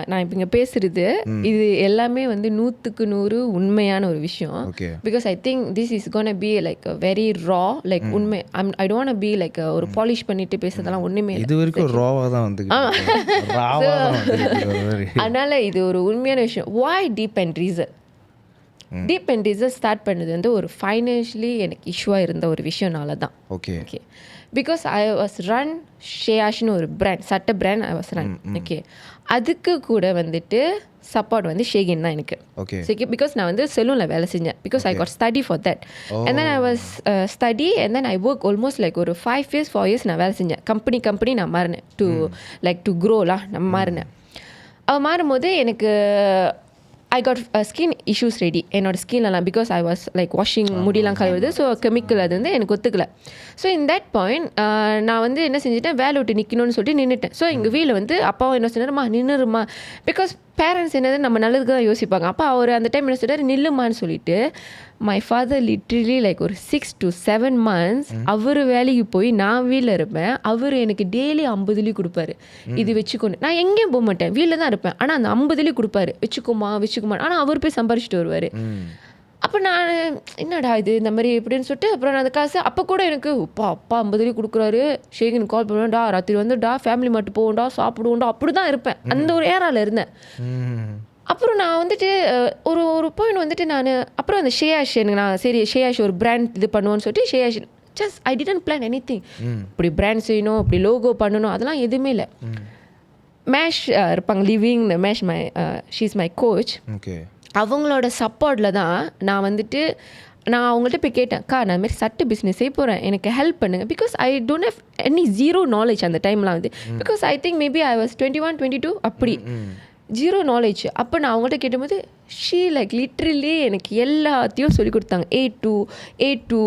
நான் இப்போ இங்கே பேசுகிறது இது எல்லாமே வந்து 100க்கு 100 உண்மையான ஒரு விஷயம். Because I think this is gonna be like very raw, like உண்மை. ஐ டோன்ட் பி லைக் ஒரு பாலிஷ் பண்ணிட்டு பேசுறதெல்லாம் ஒன்றுமே இல்லை. இது வரைக்கும் ராவாக தான் வந்து அதனால இது ஒரு உண்மையான விஷயம். Why Deep and Reason? Deep and Reason start பண்ணது வந்து ஒரு ஃபைனான்ஷியலி எனக்கு இஷ்யூவாக இருந்த ஒரு விஷயம்னால தான். Okay. Because I was run ஷேயாஷ்னு ஒரு பிராண்ட், சட்ட brand I was run. Okay, அதுக்கு கூட வந்துட்டு சப்போர்ட் வந்து ஷேகின் தான் எனக்கு. ஓகே. பிகாஸ் நான் வந்து செலூனில் வேலை செஞ்சேன். Because I God study for that. And then I was study and then I work almost like ஒரு 5 years 4 years நான் வேலை செஞ்சேன். கம்பெனி நான் மாறினேன் டு க்ரோலாம் நான் மாறினேன். அவள் மாறும்போது எனக்கு I got skin issues ready. என்னோட ஸ்கின்லாம் because I was like washing முடியெல்லாம் கழுவுறது. ஸோ கெமிக்கல் அது வந்து எனக்கு ஒத்துக்கலை. ஸோ இன் தட் பாயிண்ட் நான் வந்து என்ன செஞ்சுட்டேன், வேலை விட்டு நிற்கணும்னு சொல்லிட்டு நின்றுட்டேன். ஸோ எங்கள் வீட்டில் வந்து அப்பாவும் என்ன சொன்னாருமா நின்றுருமா, பிகாஸ் பேரண்ட்ஸ் என்னது நம்ம நல்லதுக்கு தான் யோசிப்பாங்க. அப்பா அவர் அந்த டைம் என்ன சொல்கிறார், நில்லுமான்னு சொல்லிட்டு மை ஃபாதர் லிட்ரலி லைக் ஒரு 6 to 7 months அவர் வேலைக்கு போய் நான் வீட்டில் இருப்பேன். அவர் எனக்கு டெய்லி 50 கொடுப்பாரு, இது வச்சுக்கொண்டு. நான் எங்கேயும் போக மாட்டேன், வீட்டில் தான் இருப்பேன். ஆனால் அந்த 50 கொடுப்பாரு, வச்சுக்கோமா. ஆனால் அவர் போய் சம்பாரிச்சிட்டு வருவார். அப்போ நான் என்னடா இது இந்த மாதிரி எப்படின்னு சொல்லிட்டு அப்புறம் நான் அந்த காசு அப்போ கூட எனக்கு அப்பா 50 கொடுக்குறாரு, ஷேகின் கால் பண்ணுவேன்டா, ராத்திரி வந்துடா ஃபேமிலி மட்டும் போவோம்டா சாப்பிடுவோம்டா, அப்படி தான் இருப்பேன். அந்த ஒரு ஏராவில் இருந்தேன். அப்புறம் நான் வந்துட்டு ஒரு பாயிண்ட் வந்துட்டு நான் அப்புறம் அந்த ஷேயாஷ் எனக்கு நான் சரி ஷேயாஷ் ஒரு பிராண்ட் இது பண்ணுவோன்னு சொல்லிட்டு ஷேயாஷ் just I didn't plan anything. இப்படி பிராண்ட் செய்யணும், இப்படி லோகோ பண்ணணும், அதெல்லாம் எதுவுமே இல்லை. மேஷ் இருப்பாங்க லிவிங் மேஷ், she is my coach. Okay. அவங்களோட சப்போர்ட்டில் தான் நான் வந்துட்டு நான் அவங்கள்ட்ட போய் கேட்டேன், அக்கா நான் மாதிரி சட்டு பிஸ்னஸ் செய்ய போகிறேன், எனக்கு ஹெல்ப் பண்ணுங்க. Because I don't have any zero knowledge அந்த டைம்லாம் வந்து. Because I think maybe I was 21 22 அப்படி ஜீரோ நாலேஜ். அப்போ நான் அவங்கள்ட்ட கேட்டும்போது ஷீ லைக் லிட்ரலி எனக்கு எல்லாத்தையும் சொல்லிக் கொடுத்தாங்க. A to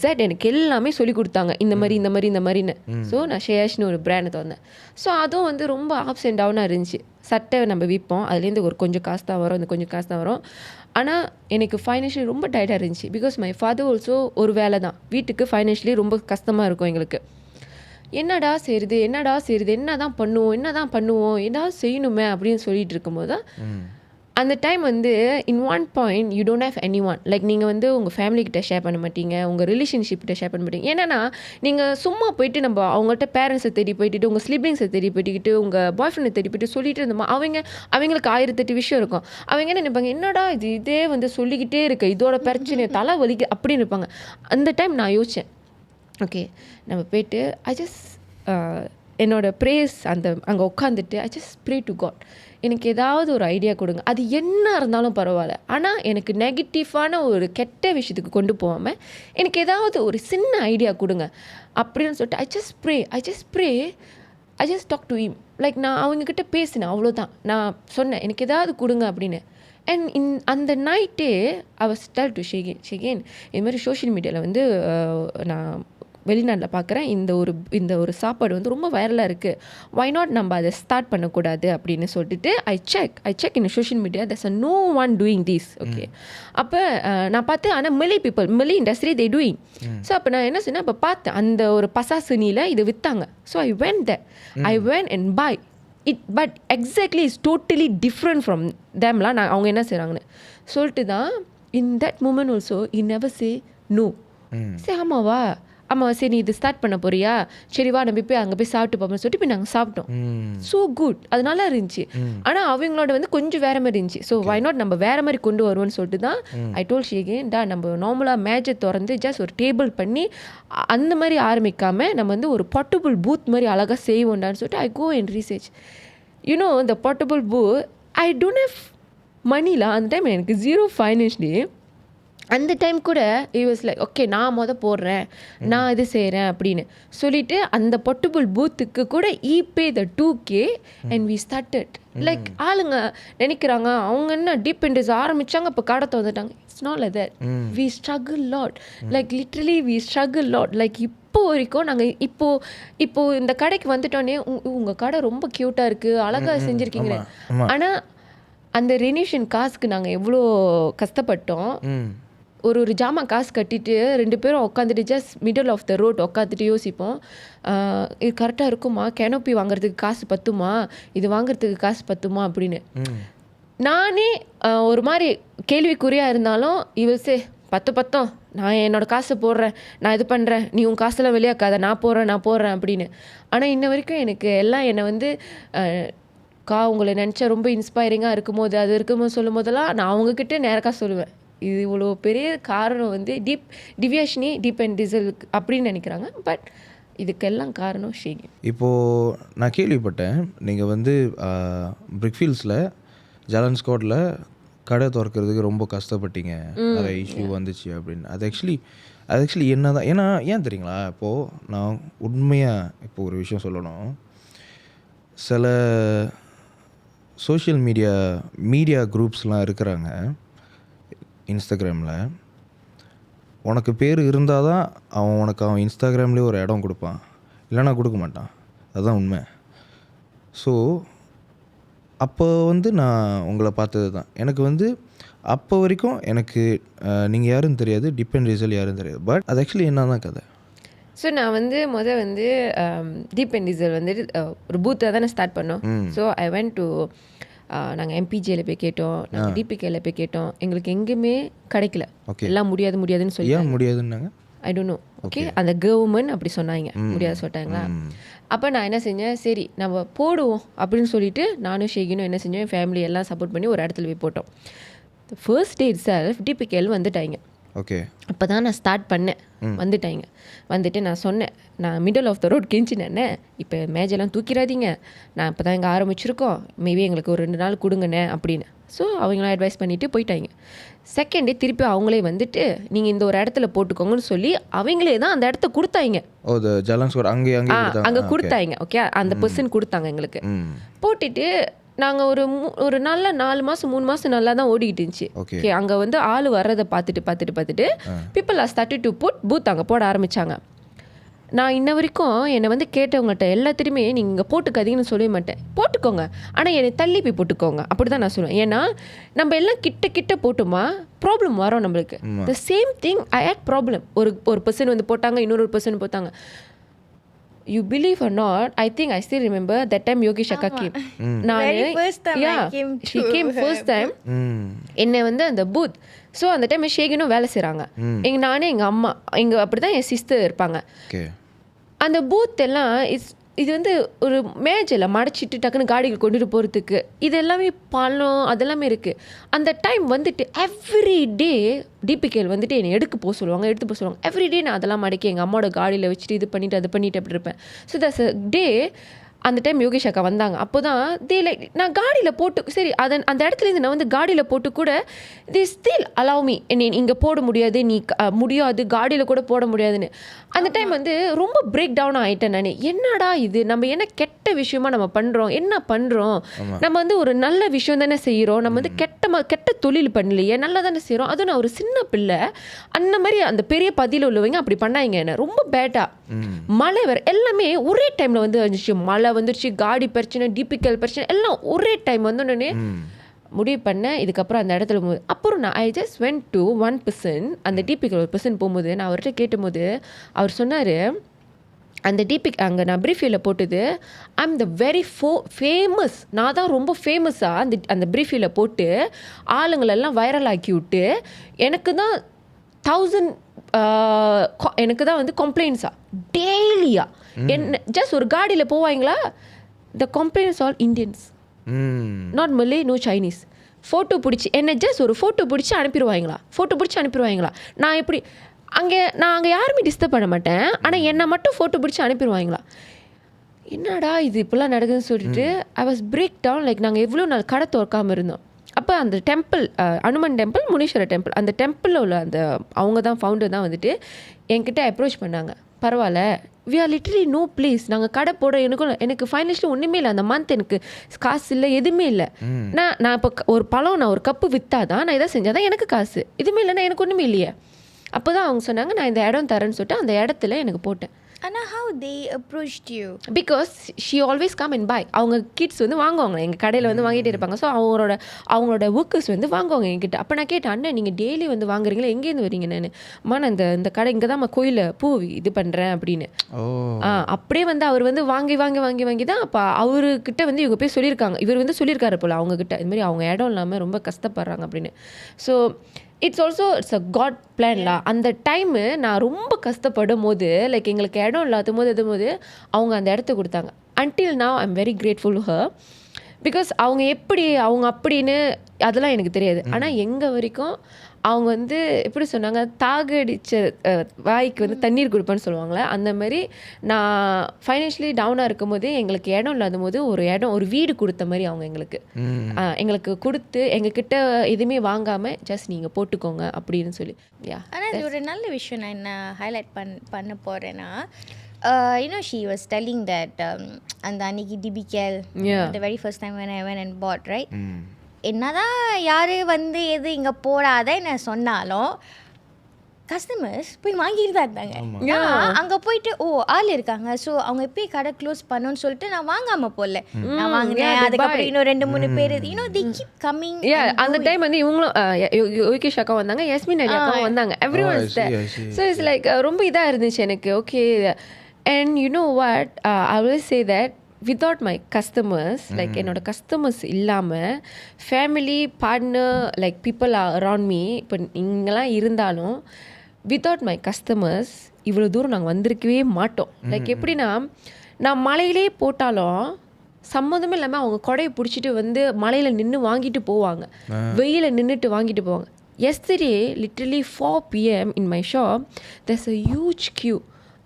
Z எனக்கு எல்லாமே சொல்லிக் கொடுத்தாங்க, இந்த மாதிரின்னு. ஸோ நான் ஷேயாஷ்னு ஒரு பிராண்ட் திறந்தேன். ஸோ அதுவும் வந்து ரொம்ப ஆப்ஸ் அண்ட் டவுனாக இருந்துச்சு. சட்டை நம்ம விற்போம், அதுலேருந்து ஒரு கொஞ்சம் காசு தான் வரும், இந்த கொஞ்சம் காசு தான் வரும். ஆனால் எனக்கு ஃபைனான்ஷியலி ரொம்ப டைட்டாக இருந்துச்சு. பிகாஸ் மை ஃபாதர் ஆல்சோ ஒரு வேலை தான், வீட்டுக்கு ஃபைனான்ஷியலி ரொம்ப கஷ்டமாக இருக்கும் எங்களுக்கு. என்னடா செய்யுது என்ன தான் பண்ணுவோம் ஏதாவது செய்யணுமே அப்படின்னு சொல்லிட்டு இருக்கும்போது தான் அந்த டைம் வந்து இன் one point you don't have any one like நீங்கள் வந்து உங்கள் ஃபேமிலிக்கிட்ட ஷேர் பண்ண மாட்டீங்க, உங்கள் ரிலேஷன்ஷிப்கிட்ட ஷேர் பண்ண மாட்டீங்க. ஏன்னா நீங்கள் சும்மா போயிட்டு நம்ம அவங்கள்ட்ட பேரண்ட்ஸை தேடி போயிட்டு உங்கள் ஸ்லிப்லிங்ஸை தேடி போயிட்டுக்கிட்டு உங்கள் பாய் ஃப்ரெண்டை தேடி போயிட்டு சொல்லிட்டு இருந்தோமா அவங்களுக்கு 1008 விஷயம் இருக்கும். அவங்க என்ன நினைப்பாங்க, என்னடா இதே வந்து சொல்லிக்கிட்டே இருக்க, இதோட பிரச்சனை தலை வலிக்கு அப்படின்னு இருப்பாங்க. அந்த டைம் நான் யோசித்தேன், ஓகே நம்ம போயிட்டு ஐ ஜஸ்ட் என்னோட ப்ரேயர்ஸ் அங்கே உட்காந்துட்டு I just pray to God, எனக்கு ஏதாவது ஒரு ஐடியா கொடுங்க, அது என்ன இருந்தாலும் பரவாயில்ல, ஆனால் எனக்கு நெகட்டிவான ஒரு கெட்ட விஷயத்துக்கு கொண்டு போகாமல் எனக்கு ஏதாவது ஒரு சின்ன ஐடியா கொடுங்க அப்படின்னு சொல்லிட்டு I just talk to him. Like நான் அவங்கக்கிட்ட பேசினேன், அவ்வளோதான். நான் சொன்னேன் எனக்கு ஏதாவது கொடுங்க அப்படின்னு. அண்ட் அந்த நைட்டே ஐ வாஸ் டெல் டு ஷெகேன் இது மாதிரி சோஷியல் மீடியாவில் வந்து நான் வெளிநாட்டில் பார்க்குறேன், இந்த ஒரு சாப்பாடு வந்து ரொம்ப வைரலாக இருக்குது, வை நாட் நம்ம அதை ஸ்டார்ட் பண்ணக்கூடாது அப்படின்னு சொல்லிட்டு I check in social media there's no one doing this. Okay அப்போ நான் பார்த்தேன், ஆனால் மலி இண்டஸ்ட்ரி தே டூயிங். ஸோ அப்போ நான் என்ன சொன்னேன், அப்போ பார்த்தேன் அந்த ஒரு பசாசுனியில் இது விற்றாங்க. So I went and buy it, but exactly is totally different from themலாம். நான் அவங்க என்ன செய்கிறாங்கன்னு சொல்லிட்டு தான் in that moment also he never say no. சரி ஆமாம் சரி நீ இது ஸ்டார்ட் பண்ண போறியா, சரி வா நம்ம போய் அங்கே போய் சாப்பிட்டு பார்ப்போம்னு சொல்லிட்டு போய் நாங்கள் சாப்பிட்டோம். ஸோ குட், அது நல்லா இருந்துச்சு. ஆனால் அவங்களோட வந்து கொஞ்சம் வேறு மாதிரி இருந்துச்சு. ஸோ வை நாட் நம்ம வேறு மாதிரி கொண்டு வருவோம்னு சொல்லிட்டு தான் ஐ டோல் ஷேகேன், நம்ம நார்மலாக மேஜை திறந்து ஜஸ்ட் ஒரு டேபிள் பண்ணி அந்த மாதிரி ஆரம்பிக்காமல் நம்ம வந்து ஒரு போர்ட்டபிள் பூத் மாதிரி அழகாக செய்வோண்டான்னு சொல்லிட்டு I go and research. You know இந்த portable booth I don't have மணிலாம். அந்த டைம் எனக்கு 0 ஃபைனான்ஷியலி. அந்த டைம் கூட இட் வாஸ் லைக் ஓகே நான் போடுறேன், நான் இது செய்கிறேன் அப்படின்னு சொல்லிட்டு அந்த போர்ட்டபிள் பூத்துக்கு கூட பே the 2K and we started. Like ஆளுங்க நினைக்கிறாங்க அவங்க என்ன டீப் இன்ட்ரெஸ் ஆரம்பித்தாங்க இப்போ கடத்தை வந்துட்டாங்க. It's not like that. we struggle lot, like literally we struggle lot. Like இப்போ வரைக்கும் நாங்கள் இப்போ இந்த கடைக்கு வந்துட்டோன்னே உங்கள் கடை ரொம்ப க்யூட்டாக இருக்குது, அழகாக செஞ்சுருக்கீங்க. ஆனால் அந்த ரெனியூஷன் காசுக்கு நாங்கள் எவ்வளோ கஷ்டப்பட்டோம். ஒரு ஜாமான் காசு கட்டிட்டு 2 பேரும் உட்காந்துட்டு just middle of the road உட்காந்துட்டு யோசிப்போம், இது கரெக்டாக இருக்குமா, கேனோப்பி வாங்குறதுக்கு காசு பத்துமா, இது வாங்குறதுக்கு காசு பத்துமா அப்படின்னு. நானே ஒரு மாதிரி கேள்விக்குறியாக இருந்தாலும் இவசே பத்தோம் நான் என்னோடய காசை போடுறேன், நான் இது பண்ணுறேன், நீ உன் காசெல்லாம் வெளியாக்காத, நான் போடுறேன் அப்படின்னு. ஆனால் இன்ன வரைக்கும் எனக்கு எல்லாம் என்னை வந்து உங்களை நினச்சா ரொம்ப இன்ஸ்பைரிங்காக இருக்கும்போது சொல்லும் போதெல்லாம் நான் அவங்கக்கிட்ட நேரக்காக சொல்லுவேன், இது இவ்வளோ பெரிய காரணம் வந்து டிவியாஷினி டீப் அண்ட் டீசல் அப்படின்னு நினைக்கிறாங்க. பட் இதுக்கெல்லாம் காரணம் ஷேகி. இப்போது நான் கேள்விப்பட்டேன் நீங்கள் வந்து பிரிக்ஃபீல்ட்ஸில் ஜாலன் ஸ்குவாடில் கடை திறக்கிறதுக்கு ரொம்ப கஷ்டப்பட்டீங்க, நிறைய இஷ்யூ வந்துச்சு அப்படின்னு. அது ஆக்சுவலி என்ன தான், ஏன் தெரியுங்களா, இப்போது நான் உண்மையாக இப்போ ஒரு விஷயம் சொல்லணும், சில சோஷியல் மீடியா குரூப்ஸ்லாம் இருக்கிறாங்க இன்ஸ்டாகிராமில். உனக்கு பேர் இருந்தால் தான் அவன் இன்ஸ்டாகிராம்லேயே ஒரு இடம் கொடுப்பான், இல்லைனா கொடுக்க மாட்டான். அதுதான் உண்மை. ஸோ அப்போ வந்து நான் உங்களை பார்த்தது தான், எனக்கு வந்து அப்போ வரைக்கும் எனக்கு நீங்கள் யாருன்னு தெரியாது, டிப் அண்ட் டீசல் யாருன்னு தெரியாது. பட் அது ஆக்சுவலி என்ன தான் கதை. ஸோ நான் வந்து டீப் அண்ட் டீசல் வந்து ஒரு பூத்தை தானே ஸ்டார்ட் பண்ணோம். ஸோ ஐ வென்ட் டு நாங்கள் எம்பிஜேல போய் கேட்டோம், நாங்கள் டிபிகேல போய் கேட்டோம், எங்களுக்கு எங்கேயுமே கிடைக்கல. எல்லாம் முடியாதுன்னு சொல்லி முடியாதுன்னாங்க. I don't know. ஓகே அந்த கவர்மெண்ட் அப்படி சொன்னாங்க, முடியாது சொல்லிட்டாங்களா. அப்போ நான் என்ன செஞ்சேன், சரி நம்ம போடுவோம் அப்படின்னு சொல்லிட்டு நானும் ஷேகினும் என்ன செஞ்சோம், என் ஃபேமிலி எல்லாம் சப்போர்ட் பண்ணி ஒரு இடத்துல போய் போட்டோம். First day it self typical வந்துட்டாங்க. ஓகே அப்போ தான் நான் ஸ்டார்ட் பண்ணேன். வந்துட்டு நான் சொன்னேன், நான் மிடில் ஆஃப் த ரோட் கெஞ்சினேன்னே, இப்போ மேஜெல்லாம் தூக்கிடாதீங்க, நான் இப்போ தான் இங்கே ஆரம்பிச்சிருக்கோம், மேபி எங்களுக்கு ஒரு 2 நாள் கொடுங்கண்ணே அப்படின்னு. ஸோ அவங்களாம் அட்வைஸ் பண்ணிவிட்டு போயிட்டாங்க. செகண்ட் டே திருப்பி அவங்களே வந்துட்டு நீங்கள் இந்த ஒரு இடத்துல போட்டுக்கோங்கன்னு சொல்லி அவங்களே தான் அந்த இடத்த கொடுத்தாங்க. அங்கே கொடுத்தாங்க. ஓகே அந்த பர்சன் கொடுத்தாங்க எங்களுக்கு. போட்டுட்டு நாங்கள் ஒரு நல்ல 4 மாதம் 3 மாதம் நல்லா தான் ஓடிக்கிட்டு இருந்துச்சு. ஓகே அங்கே வந்து ஆள் வர்றதை பார்த்துட்டு people are started to put booth அங்கே போட ஆரம்பித்தாங்க. நான் இன்ன வரைக்கும் என்னை வந்து கேட்டவங்கள்ட்ட எல்லாத்தையுமே நீங்கள் இங்கே போட்டுக்காதீங்கன்னு சொல்லவே மாட்டேன், போட்டுக்கோங்க, ஆனால் என்னை தள்ளி போய் போட்டுக்கோங்க அப்படி தான் நான் சொல்லுவேன். ஏன்னா நம்ம எல்லாம் கிட்ட போட்டோமா ப்ராப்ளம் வரும் நம்மளுக்கு. The same thing I hate problem. ஒரு பர்சன் வந்து போட்டாங்க, இன்னொரு பர்சன் போட்டாங்க. you believe or not, I think I still remember that time Yogesh Akka came. Very first time I came she to came her first time. என்னை வந்து அந்த booth so அந்த time ஷேகினும் வேலை செய்கிறாங்க. நானே எங்கள் அம்மா இங்கே அப்படி தான் என் சிஸ்டர் இருப்பாங்க. அந்த பூத் எல்லாம் இது வந்து ஒரு மேஜில் மடைச்சிட்டு டக்குன்னு காடிகள் கொண்டுட்டு போகிறதுக்கு இது எல்லாமே பழம் அதெல்லாமே இருக்குது. அந்த டைம் வந்துட்டு எவ்ரிடே டிபிகேல் வந்துட்டு என்னை எடுத்து போக சொல்லுவாங்க. எவ்ரிடே நான் அதெல்லாம் மடக்கி எங்கள் அம்மாவோட காடியில் வச்சுட்டு இது பண்ணிவிட்டு அது பண்ணிவிட்டு அப்படி இருப்பேன். ஸோ தட்ஸ் அ டே அந்த டைம் யோகேஷ் அக்கா வந்தாங்க. அப்போ தான் தே லைக் நான் காடியில் போட்டு சரி அந்த இடத்துலேருந்து நான் வந்து காடியில் போட்டு கூட தே ஸ்டில் அலவ் மீ நீ இங்கே போட முடியாது நீ முடியாது காடியில் கூட போட முடியாதுன்னு. அந்த டைம் வந்து ரொம்ப பிரேக் டவுன் ஆகிட்டேன் நான். என்னடா இது நம்ம என்ன கெட்ட விஷயமா நம்ம பண்ணுறோம், என்ன பண்ணுறோம், நம்ம வந்து ஒரு நல்ல விஷயம் தானே செய்கிறோம், நம்ம வந்து கெட்ட தொழில் பண்ணலையே, நல்லா தானே செய்கிறோம். அதுவும் நான் ஒரு சின்ன பிள்ளை அந்த மாதிரி அந்த பெரிய பதியில் உள்ளவங்க அப்படி பண்ணாங்க என்ன ரொம்ப பேட்டா. மழை வேறு எல்லாமே ஒரே டைமில் வந்து வந்துச்சு. மழை வந்துருச்சு, காடி பிரச்சனை, டிபிக்கல் பிரச்சனை எல்லாம் ஒரே டைம் வந்தோடனே முடிவு பண்ணேன் இதுக்கப்புறம் அந்த இடத்துல போகும்போது. அப்புறம் நான் I just went to one person, அந்த டிபிக்கல் ஒரு பர்சன் போகும்போது நான் அவர்கிட்ட கேட்டும்போது அவர் சொன்னார் அந்த டிபிக் அங்கே நான் ப்ரீஃபியில் போட்டது I am the very famous, நான் தான் ரொம்ப ஃபேமஸாக அந்த ப்ரீஃபியில் போட்டு ஆளுங்களெல்லாம் வைரல் ஆக்கி விட்டு எனக்கு தான் 1000 எனக்கு தான் வந்து கம்ப்ளைண்ட்ஸா டெய்லியா என்ன ஜஸ்ட் ஒரு காடியில் போவாங்களா the complaints all Indians not Malay no Chinese. Photo பிடிச்சி என்ன ஜஸ்ட் ஒரு ஃபோட்டோ பிடிச்சி அனுப்பிடுவாங்களா. நான் எப்படி நான் அங்கே யாருமே டிஸ்டர்ப் பண்ண மாட்டேன், ஆனால் என்னை மட்டும் ஃபோட்டோ பிடிச்சி அனுப்பிடுவாங்களா. என்னடா இது இப்போல்லாம் நடக்குதுன்னு சொல்லிட்டு I was break down. Like நாங்கள் எவ்வளோ நாள் கடை திறக்காமல் இருந்தோம். அப்போ அந்த temple Hanuman temple, Muneeswarar temple, அந்த டெம்பிளில் உள்ள அந்த அவங்க தான் ஃபவுண்டர் தான் வந்துட்டு என்கிட்ட அப்ரோச் பண்ணாங்க. பரவாயில்ல we are literally no place, நாங்கள் கடை போடுற எனக்கு ஃபைனான்ஷியலி ஒன்றுமே இல்லை, அந்த மந்த் எனக்கு காசு இல்லை எதுவுமே இல்லை. நான் இப்போ ஒரு பழம் நான் ஒரு கப்பு விற்றா தான் நான் எதாவது செஞ்சால் தான் எனக்கு காசு, எதுவுமே இல்லைன்னா எனக்கு ஒன்றுமே இல்லையே. அப்போ தான் அவங்க சொன்னாங்க நான் இந்த இடம் தரேன்னு சொல்லிட்டு அந்த இடத்துல எனக்கு போட்டேன். ஆனால் how they approached you? Because she always come and buy. அவங்க கிட்ஸ் வந்து வாங்குவாங்க எங்கள் கடையில் வந்து வாங்கிட்டே இருப்பாங்க. ஸோ அவங்களோட ஒர்க்கர்ஸ் வந்து வாங்குவாங்க என்கிட்ட. அப்போ நான் கேட்டேன் அண்ணன் நீங்கள் டெய்லி வந்து வாங்குறீங்களா, எங்கேருந்து வரீங்க? நான் இந்த கடை இங்கே தான் கோயிலில் பூ இது பண்ணுறேன் அப்படின்னு. அப்படியே வந்து அவர் வந்து வாங்கி தான் அப்போ அவர்கிட்ட வந்து இவங்க போய் சொல்லியிருக்காங்க. இவர் வந்து சொல்லியிருக்காரு போல் அவங்கக்கிட்ட இது மாதிரி அவங்க இடம் இல்லாமல் ரொம்ப கஷ்டப்படுறாங்க அப்படின்னு. ஸோ இட்ஸ் அ காட் பிளான்லா. அந்த டைமு நான் ரொம்ப கஷ்டப்படும் போது லைக் எங்களுக்கு இடம் இல்லாத போது அவங்க அந்த இடத்த கொடுத்தாங்க. Until now I am very grateful to her. Because அவங்க அப்படின்னு அதெல்லாம் எனக்கு தெரியாது. ஆனால் எங்கே வரைக்கும் அவங்க வந்து எப்படி சொன்னாங்க, தாகடிச்ச வாய்க்கு வந்து தண்ணீர் கொடுப்பேன்னு சொல்லுவாங்களே, அந்த மாதிரி நான் ஃபைனான்ஷியலி டவுனாக இருக்கும் போது எங்களுக்கு இடம் இல்லாத போது ஒரு வீடு கொடுத்த மாதிரி அவங்க எங்களுக்கு கொடுத்து எங்ககிட்ட எதுவுமே வாங்காமல் ஜஸ்ட் நீங்கள் போட்டுக்கோங்க அப்படின்னு சொல்லி. ஆனால் இது ஒரு நல்ல விஷயம். நான் என்ன ஹைலைட் பண்ண போகிறேன்னா she was telling that அந்த அன்னைக்கு typical the very first time when I went and bought, right? என்னதான் யார் வந்து எது இங்கே போடாத என்ன சொன்னாலும் கஸ்டமர்ஸ் போய் வாங்கிட்டு தான் இருந்தாங்க. அங்கே போயிட்டு ஆள் இருக்காங்க, ஸோ அவங்க எப்பயும் கடை க்ளோஸ் பண்ணோன்னு சொல்லிட்டு நான் வாங்காமல் போகல, நான் வாங்கினேன். அதுக்கப்புறம் இன்னும் 2-3 பேர் they keep coming. அந்த டைம் வந்து இவங்களும் யோகேஷ் அக்கா வந்தாங்க, யஸ்மின் அக்கா வந்தாங்க, everyone is there. So it's like ரொம்ப இதாக இருந்துச்சு எனக்கு. Okay, and you know what, I will say that without my customers, like என்னோட கஸ்டமர்ஸ் இல்லாமல் family partner like people around me இப்போ இங்கெல்லாம் இருந்தாலும் without my customers இவ்வளோ தூரம் நாங்கள் வந்திருக்கவே மாட்டோம். லைக் எப்படின்னா நான் மலையிலே போட்டாலும் சம்மந்தமே இல்லாமல் அவங்க கொடையை பிடிச்சிட்டு வந்து மலையில் நின்று வாங்கிட்டு போவாங்க, வெயிலில் நின்றுட்டு வாங்கிட்டு போவாங்க. yesterday literally 4 PM in my shop there's a huge queue.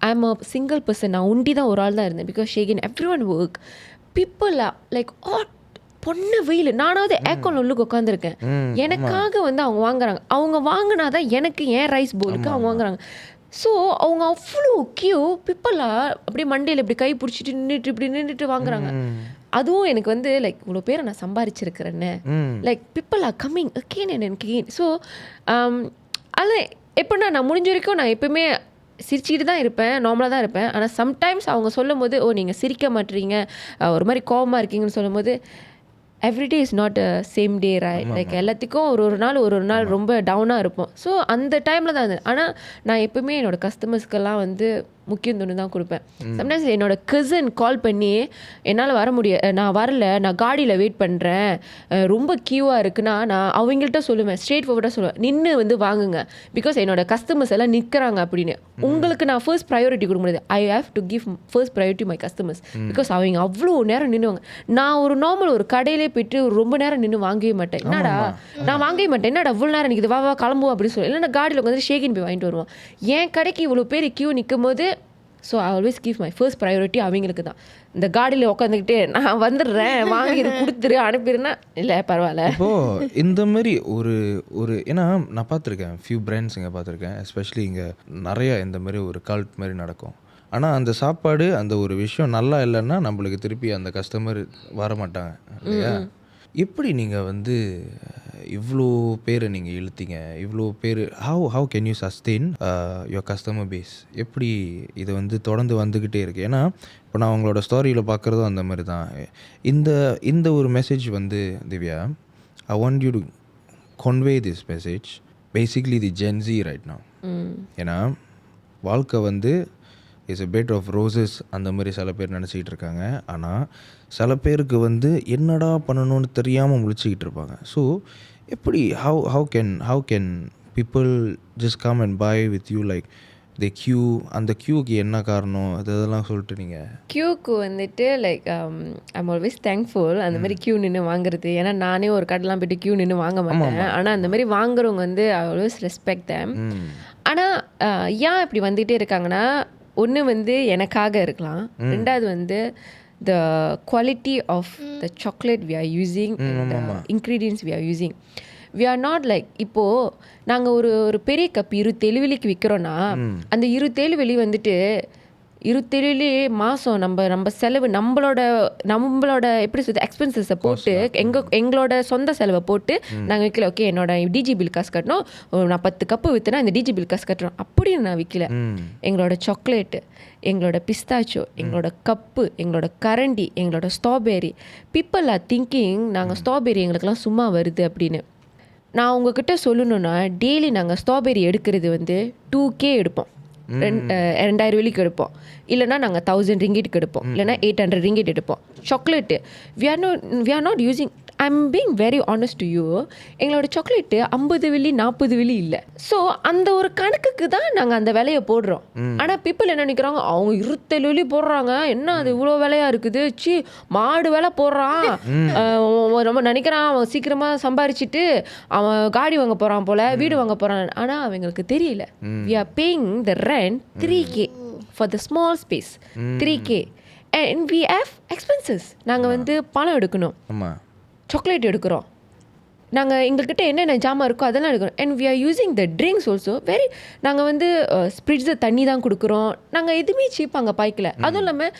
I'm a single person. நான் ஒண்டி தான் ஒரு ஆள் தான் இருந்தேன். பிகாஸ் ஷேகன் everyone work. People are like பொண்ணு வெயில், நானாவது ஏர்கான் உள்ளுக்கு உட்காந்துருக்கேன், எனக்காக வந்து அவங்க வாங்குறாங்க. அவங்க வாங்கினாதான் எனக்கு ஏன் ரைஸ் போலுக்கு அவங்க வாங்குறாங்க. ஸோ அவங்க அவ்வளோ கியூ பீப்புளா அப்படியே மண்டையில் இப்படி கை பிடிச்சிட்டு நின்றுட்டு வாங்குறாங்க. அதுவும் எனக்கு வந்து லைக் இவ்வளோ பேரை நான் சம்பாரிச்சிருக்கிறேன்னு like people are coming again and again. So அதில் எப்படின்னா நான் முடிஞ்ச வரைக்கும் நான் எப்பவுமே சிரிச்சுக்கிட்டு தான் இருப்பேன், நார்மலாக தான் இருப்பேன். ஆனால் சம்டைம்ஸ் அவங்க சொல்லும் போது நீங்கள் சிரிக்க மாட்டீங்க, ஒரு மாதிரி கோபமாக இருக்கீங்கன்னு சொல்லும் போது everyday is not a same day, right? Like எல்லாத்துக்கும் ஒரு நாள் ரொம்ப டவுனாக இருப்போம். ஸோ அந்த டைமில் தான் அது. ஆனால் நான் எப்பவுமே என்னோடய கஸ்டமர்ஸ்க்கெல்லாம் வந்து முக்கியத்துவம் தான் கொடுப்பேன். சம்டைம்ஸ் என்னோட கசின் கால் பண்ணி என்னால் வர முடியாது, நான் வரல, நான் காடியில் வெயிட் பண்ணுறேன், ரொம்ப க்யூவாக இருக்குன்னா நான் அவங்கள்ட்ட சொல்லுவேன், ஸ்ட்ரெயிட் ஃபார்வர்டாக சொல்லுவேன், நின்று வந்து வாங்குங்க, பிகாஸ் என்னோட கஸ்டமர்ஸ் எல்லாம் நிற்கிறாங்க அப்படின்னு. உங்களுக்கு நான் ஃபர்ஸ்ட் ப்ரையாரிட்டி கொடுக்க முடியாது. I have to give first priority my customers, because அவங்க அவ்வளோ நேரம் நின்றுவாங்க. நான் ஒரு நார்மல் ஒரு கடையிலே போயிட்டு ரொம்ப நேரம் நின்று வாங்கவே மாட்டேன். என்னடா நான் வாங்கவே மாட்டேன், என்னடா அவ்வளோ நேரம் நிற்குது, வா கிளம்புவோம் அப்படின்னு சொல்லி. இல்லைன்னா காடியில் உட்காந்து ஷேக்கின் போய் வாங்கிட்டு வருவோம். என் கடைக்கு இவ்வளோ பேர் கியூ நிற்கும் போது, so I always give my first priority அவங்களுக்கு தான். இந்த காடியில் உட்காந்துக்கிட்டு நான் வந்துடுறேன், வாங்கிடு கொடுத்துரு அனுப்பிடுன்னா இல்லை பரவாயில்ல. இப்போது இந்த மாதிரி ஒரு ஏன்னா நான் பார்த்துருக்கேன் ஃபியூ பிராண்ட்ஸ் இங்கே பார்த்துருக்கேன், எஸ்பெஷலி இங்கே நிறையா இந்த மாதிரி ஒரு கால்ட் மாதிரி நடக்கும். ஆனால் அந்த சாப்பாடு அந்த ஒரு விஷயம் நல்லா இல்லைன்னா நம்மளுக்கு திருப்பி அந்த கஸ்டமர் வர மாட்டாங்க இல்லையா? எப்படி நீங்கள் வந்து இவ்வளோ பேரை நீங்கள் இழுத்தீங்க, இவ்வளோ பேர், how can you sustain your customer base? எப்படி இது வந்து தொடர்ந்து வந்துக்கிட்டே இருக்குது? ஏன்னா இப்போ நான் உங்களோட ஸ்டோரியில் பார்க்குறதும் அந்த மாதிரி தான். இந்த ஒரு மெசேஜ் வந்து Divya, I want you to convey this message basically the Gen Z right now. ஏன்னா வாழ்க்கை வந்து is a bed of roses அந்த மாதிரி சில பேர் நினச்சிக்கிட்டு இருக்காங்க. ஆனால் சில பேருக்கு வந்து என்னடா பண்ணணும்னு தெரியாமல் முழிச்சிக்கிட்டு இருப்பாங்க. ஸோ எப்படி how can people just come and buy with you like the queue? அந்த க்யூக்கு என்ன காரணம் இதெல்லாம் சொல்லிட்டு நீங்கள் க்யூக்கு வந்துட்டு லைக் ஐம் ஆல்வேஸ் தேங்க்ஃபுல் அந்த மாதிரி க்யூ நின்று வாங்குறது. ஏன்னா நானே ஒரு கடைலாம் போய்ட்டு க்யூ நின்று வாங்க மாட்டேன். ஆனால் அந்த மாதிரி வாங்குறவங்க வந்து ஐ ஆல்வேஸ் ரெஸ்பெக்ட் தேம். ஆனால் ஏன் இப்படி வந்துகிட்டே இருக்காங்கன்னா, ஒன்று வந்து எனக்காக இருக்கலாம், ரெண்டாவது வந்து the quality of the chocolate we are using, ingredients we are using. We are not like, இப்போது நாங்கள் ஒரு பெரிய கப் 27 வெளிக்கு விற்கிறோன்னா, அந்த 27 வெளி வந்துட்டு 27 மாதம் நம்ம செலவு நம்மளோட எப்படி சொல்றது எக்ஸ்பென்சஸை போட்டு எங்களோட சொந்த செலவை போட்டு நாங்கள் விற்கல. ஓகே என்னோட டிஜி பில் காசு கட்டணும், நான் 10 கப்பு விற்றுனா இந்த டிஜி பில் காசு கட்டுறோம் அப்படின்னு நான் விற்கல. எங்களோட சாக்லேட்டு, எங்களோட பிஸ்தாச்சோ, எங்களோட கப்பு, எங்களோட கரண்டி, எங்களோட ஸ்ட்ராபெரி, பீப்புள் ஆர் திங்கிங் நாங்கள் ஸ்ட்ராபெரி எங்களுக்கெல்லாம் சும்மா வருது அப்படின்னு. நான் உங்ககிட்ட சொல்லணுன்னா, டெய்லி நாங்கள் ஸ்ட்ராபெரி எடுக்கிறது வந்து 2K எடுப்போம், 2000 வெளிக்கு எடுப்போம், இல்லைனா நாங்கள் 1000 ரிங்கிட்க்கு எடுப்போம், இல்லைனா 800 ரிங்கிட் எடுப்போம். Chocolate we are not using, I'm being very honest to you, எங்களோட சாக்லேட்டு 50 வெள்ளி 40 வெள்ளி இல்லை. ஸோ அந்த ஒரு கணக்குக்கு தான் நாங்கள் அந்த விலையை போடுறோம். ஆனால் பீப்புள் என்ன நினைக்கிறாங்க, அவங்க 27 வெள்ளி போடுறாங்க, என்ன அது இவ்வளோ விலையாக இருக்குது, சி மாடு விலை போடுறான், ரொம்ப நினைக்கிறான் அவன் சீக்கிரமாக சம்பாரிச்சிட்டு அவன் காடி வாங்க போகிறான் போல், வீடு வாங்க போகிறான். ஆனால் அவங்களுக்கு தெரியல, we are paying the rent 3K for the small space, 3K and we have expenses. நாங்கள் வந்து பணம் எடுக்கணும், சாக்லேட் எடுக்கிறோம், நாங்கள் எங்கள்கிட்ட என்னென்ன ஜாமான் இருக்கோ அதெல்லாம் எடுக்கிறோம். And we are using the drinks also very, நாங்கள் வந்து ஸ்ப்ரிட்ஸை தண்ணி தான் கொடுக்குறோம், நாங்கள் எதுவுமே சீப் அங்கே பாய்க்கல. அதுவும் இல்லாமல்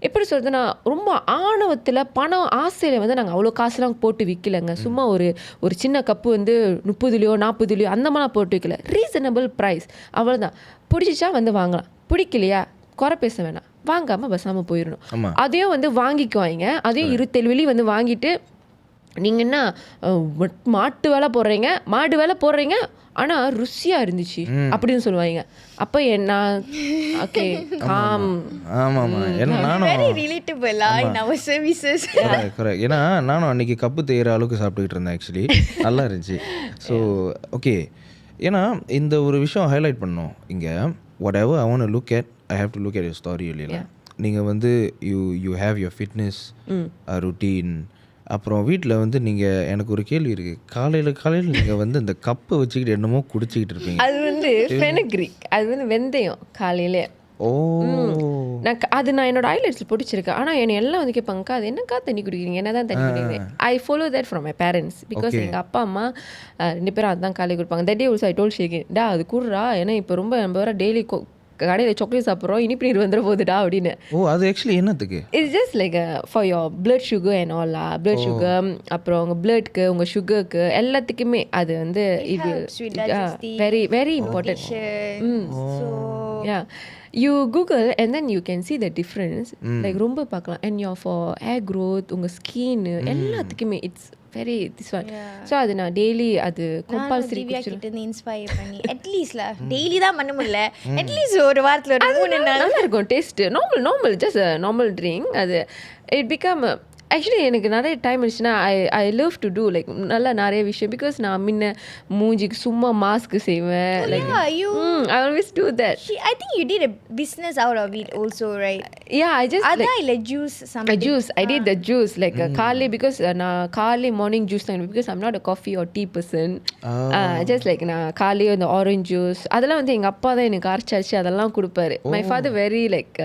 எப்படி சொல்கிறதுனா, ரொம்ப ஆணவத்தில் பணம் ஆசையில் வந்து நாங்கள் அவ்வளோ காசுலாம் போட்டு விற்கலைங்க. சும்மா ஒரு சின்ன கப்பு வந்து 30 40 அந்த மாதிரிலாம் போட்டு விற்கல. ரீசனபிள் ப்ரைஸ், அவ்வளோதான். பிடிச்சிச்சா வந்து வாங்கலாம், பிடிக்கலையா குறை பேச வேணாம், வாங்காமல் பசாமல் போயிடணும். அதையும் வந்து வாங்கிக்குவாங்க, அதையும் 27 வெளி வந்து வாங்கிட்டு நீங்கள் என்ன மாட்டு வேலை போடுறீங்க, மாடு வேலை போடுறீங்க, ஆனால் ருசியாக இருந்துச்சு அப்படின்னு சொல்லுவாங்க. அப்போ என்ன ஓகே காம். ஆமாம், ஏன்னா நானும் கரெக்ட். ஏன்னா நானும் அன்றைக்கி கப்பு தேயிற அளவுக்கு சாப்பிட்டுக்கிட்டு இருந்தேன். ஆக்சுவலி நல்லா இருந்துச்சு. ஸோ ஓகே, ஏன்னா இந்த ஒரு விஷயம் ஹைலைட் பண்ணோம் இங்கே. whatever I want to look at, I have to look at your story இல்லையா? நீங்கள் வந்து you have your fitness routine. அப்புறம் வீட்டில் வந்து நீங்கள், எனக்கு ஒரு கேள்வி இருக்குது, காலையில் நீங்கள் வந்து இந்த கப்பை வச்சுக்கிட்டு என்னமோ குடிச்சிக்கிட்டு இருப்பீங்க. அது வந்து ஃபெனக்ரிக், அது வந்து வெந்தயம் காலையில். ஓ, நான் என்னோட ஹைலைட்ஸில் பிடிச்சிருக்கேன். ஆனால் என்னை எல்லாம் வந்து கேட்பாங்கக்கா, அது என்னக்கா தண்ணி குடிக்கிறீங்க, என்ன தான் தண்ணி குடிக்கிறீங்க. I follow that from my parents, because எங்கள் அப்பா அம்மா 2 பேரும் அதுதான் காலையில் கொடுப்பாங்க. That day also I told ஷேகின், டா அது கூடுறா, ஏன்னா இப்போ ரொம்ப நம்ம வர டெய்லி கடையில் சாக்லேட் சாப்பிட்றோம், இனிப்பு நீர் வந்துட போகுதுடா அப்படின்னு. ஓ, அது ஆக்சுவலி என்னத்துக்கு? It's just like for your blood sugar and ஆல்லா, பிளட் சுகர், அப்புறம் உங்கள் பிளட்க்கு, உங்கள் சுகருக்கு எல்லாத்துக்குமே அது வந்து இது very very important. Yeah, you Google and then you can see the difference. Like ரொம்ப பார்க்கலாம். And your for hair growth, உங்கள் ஸ்கின் எல்லாத்துக்குமே it's very this one. So அது நான் டெய்லி அது கம்பல்சரி திவ்யா கிட்ட இருந்து இன்ஸ்பயர் பண்ணி அட்லீஸ்ட்ல டெய்லி தான் பண்ண முடியல, அட்லீஸ்ட் ஒரு வாரத்துல ஒரு 3 நாள் நல்லா இருக்கும் taste. Normal just normal drink. அது இட் பிகம் ஆக்சுவலி எனக்கு நிறைய டைம் இருந்துச்சுன்னா I love to do like நல்லா நிறைய விஷயம். பிகாஸ் நான் முன்ன மூஞ்சிக்கு சும்மா மாஸ்க் செய்வேன். Like I always do that. I think you did a business out of it also, right? Yeah, I just அதான் இல்ல juice a juice. I did the juice like காலை because நான் காலை மார்னிங் ஜூஸ் தான் because I'm not a coffee or tea person. Just like நான் காலை அந்த orange juice அதெல்லாம் வந்து எங்க அப்பா தான் எனக்கு அரைச்சி அதெல்லாம் கொடுப்பாரு. My father very like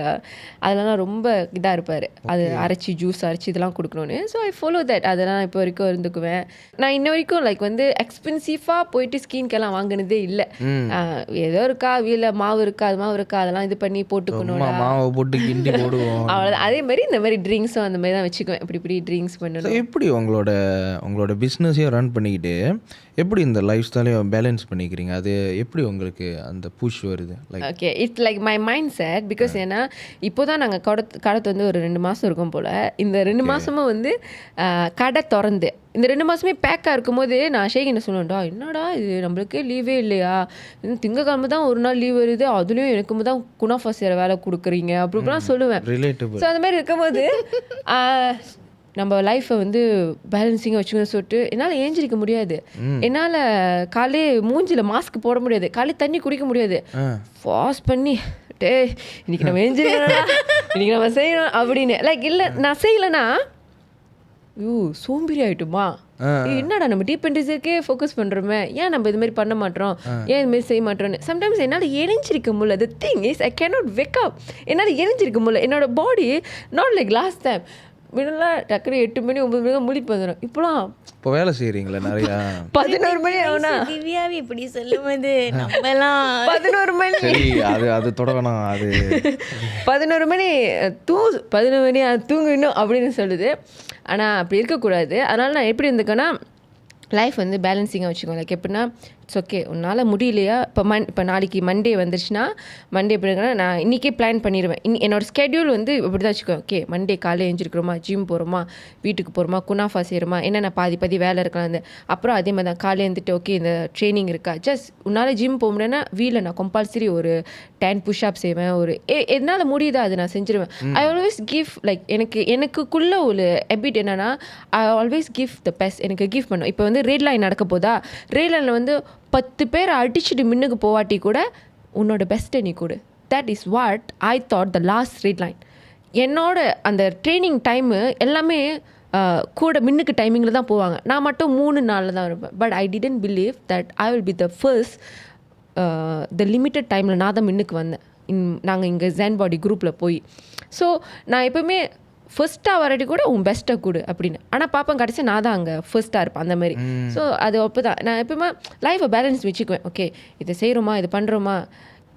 அதெல்லாம் ரொம்ப இதா இருப்பாரு. அது அரைச்சி ஜூஸ் அரைச்சி இதெல்லாம் கொடுக்கணும்னு. So I follow that. அதெல்லாம் இப்போ வரைக்கும் இருந்துக்குவேன். நான் இன்ன வரைக்கும் லைக் வந்து எக்ஸ்பென்சிவாக போயிட்டு ஸ்கின்கெல்லாம் வாங்கினதே இல்லை. ஏதோ இருக்கா வீட்டில் மாவு இருக்கா அது மாவு இருக்கா அதெல்லாம் இது பண்ணி போட்டுக்கணும், மாவை போட்டு கிண்டி போடுவோம். அவ்வளோதான். அதே மாதிரி இந்த மாதிரி ட்ரிங்க்ஸும் அந்த மாதிரி தான் வச்சுக்குவேன். இப்படி ட்ரிங்க்ஸ் பண்ணணும். எப்படி உங்களோட பிஸ்னஸையும் ரன் பண்ணிக்கிட்டு எப்படி இந்த லைஃப் ஸ்டைலையும் பேலன்ஸ் பண்ணிக்கிறீங்க? அது எப்படி உங்களுக்கு அந்த புஷ் வருது? Like okay, it's like my mind set. Because ஏன்னா இப்போ தான் நாங்கள் கடத்து வந்து ஒரு 2 மாதம் இருக்கும் போல். இந்த 2 மாதமும் வந்து கடை திறந்து இந்த 2 மாதமே பேக்காக இருக்கும்போது நான் ஷேக் என்ன சொல்லுவேன்டா, என்னடா இது நம்மளுக்கே லீவே இல்லையா, திங்கக்கிழமை தான் ஒரு நாள் லீவ் வருது, அதுலேயும் எனக்கு தான் குனாஃபா சேர வேலை கொடுக்குறீங்க அப்படிலாம் சொல்லுவேன். ரிலேட்டபிள். ஸோ அந்த மாதிரி இருக்கும்போது நம்ம லைஃப்பை வந்து பேலன்சிங்காக வச்சுக்கணும்னு சொல்லிட்டு என்னால் ஏஞ்சிருக்க முடியாது. என்னால் காலையே மூஞ்சில் மாஸ்க் போட முடியாது, காலையே தண்ணி குடிக்க முடியாது. ஃபாஸ்ட் பண்ணி டே இன்னைக்கு நம்ம ஏஞ்சிருக்கணும், இன்னைக்கு நம்ம செய்யணும் அப்படின்னு லைக் இல்லை நான் செய்யலைன்னா சோம்பேறி ஆகிட்டுமா, என்னடா நம்ம டிபெண்டன்ஸுக்கே ஃபோக்கஸ் பண்ணுறோமே, ஏன் நம்ம இது மாதிரி பண்ண மாட்டோம், ஏன் இது மாதிரி செய்ய மாட்டோம்னு. சம்டைம்ஸ் என்னால் எழுந்திருக்க முடியல. The thing is I cannot வெக் அப். என்னால் எழுந்திருக்க முடியல. என்னோட பாடி நாட் லைக் லாஸ்ட் டைம் முன்னெல்லாம் டக்குனு 8 மணி 9 மணி தான் முழிப்பு வந்துடும். இப்போலாம் இப்போ வேலை செய்கிறீங்களா நிறையா? 11 மணி ஆகுனா திவ்யாவே இப்படி சொல்லும்போது நம்மலாம் 11 மணி சரி அது தொடங்கணும். அது 11 மணி 11 மணி தூங்கு இன்னும் அப்படின்னு சொல்லுது. ஆனால் அப்படி இருக்கக்கூடாது. அதனால் நான் எப்படி இருந்துக்கேன்னா லைஃப் வந்து பேலன்சிங்காக வச்சுக்கோங்க. லைக் எப்படின்னா இட்ஸ் ஓகே, உன்னால் முடியலையா, இப்போ நாளைக்கு மண்டே வந்துருச்சுன்னா மண்டே எப்படி இருக்குன்னா நான் இன்றைக்கே பிளான் பண்ணிடுவேன். என்னோடய ஸ்கெடியூல் வந்து இப்படி தான் வச்சுக்கோங்க. ஓகே மண்டே காலையில் எழுந்திருக்கிறோமா, ஜிம் போகிறோமா, வீட்டுக்கு போகிறோமா, குனாஃபா செய்கிறோமா, என்னென்ன பாதி வேலை இருக்கலாம். அப்புறம் அதே மாதிரி தான் காலையில் எழுந்துட்டு ஓகே இந்த ட்ரைனிங் இருக்கா, ஜஸ்ட் உன்னால் ஜிம் போக முடியும்னா வீட்டில் நான் கம்பல்சரி ஒரு 10 புஷ்அப் செய்வேன். ஒரு என்னால் முடியுதா அது நான் செஞ்சுருவேன். ஐ ஆல்வேஸ் கிவ் லைக் எனக்குள்ள ஒரு ஹேபிட் என்னென்னா I always give the best. எனக்கு கிவ் பண்ணும். இப்போ வந்து ரெட் லைன் நடக்க போதா, ரெட் லைனில் வந்து 10 பேர் அடிச்சுட்டு மின்னுக்கு போவாட்டி கூட உன்னோட பெஸ்ட்டை நீ கொடு. That is what I thought the last red line. என்னோட அந்த ட்ரைனிங் டைமு எல்லாமே கூட மின்னுக்கு டைமிங்கில் தான் போவாங்க. நான் மட்டும் 3 நாளில் தான் இருப்பேன். But I didn't believe that I will be the first. The limited டைமில் நான் தான் மின்னுக்கு வந்தேன். நாங்கள் இங்கே ஜென் பாடி குரூப்பில் போய். ஸோ நான் எப்போவுமே ஃபர்ஸ்ட்டாக வரட்டி கூட உன் பெஸ்ட்டை கொடு அப்படின்னு. ஆனால் பாப்பேன் கடைசி நான் தான் அங்கே ஃபர்ஸ்ட்டாக இருப்பேன் அந்த மாதிரி. ஸோ அது அப்போ தான் நான் எப்போயுமே லைஃப்பை பேலன்ஸ் வச்சுக்குவேன். ஓகே இதை செய்கிறோமா, இது பண்ணுறோமா,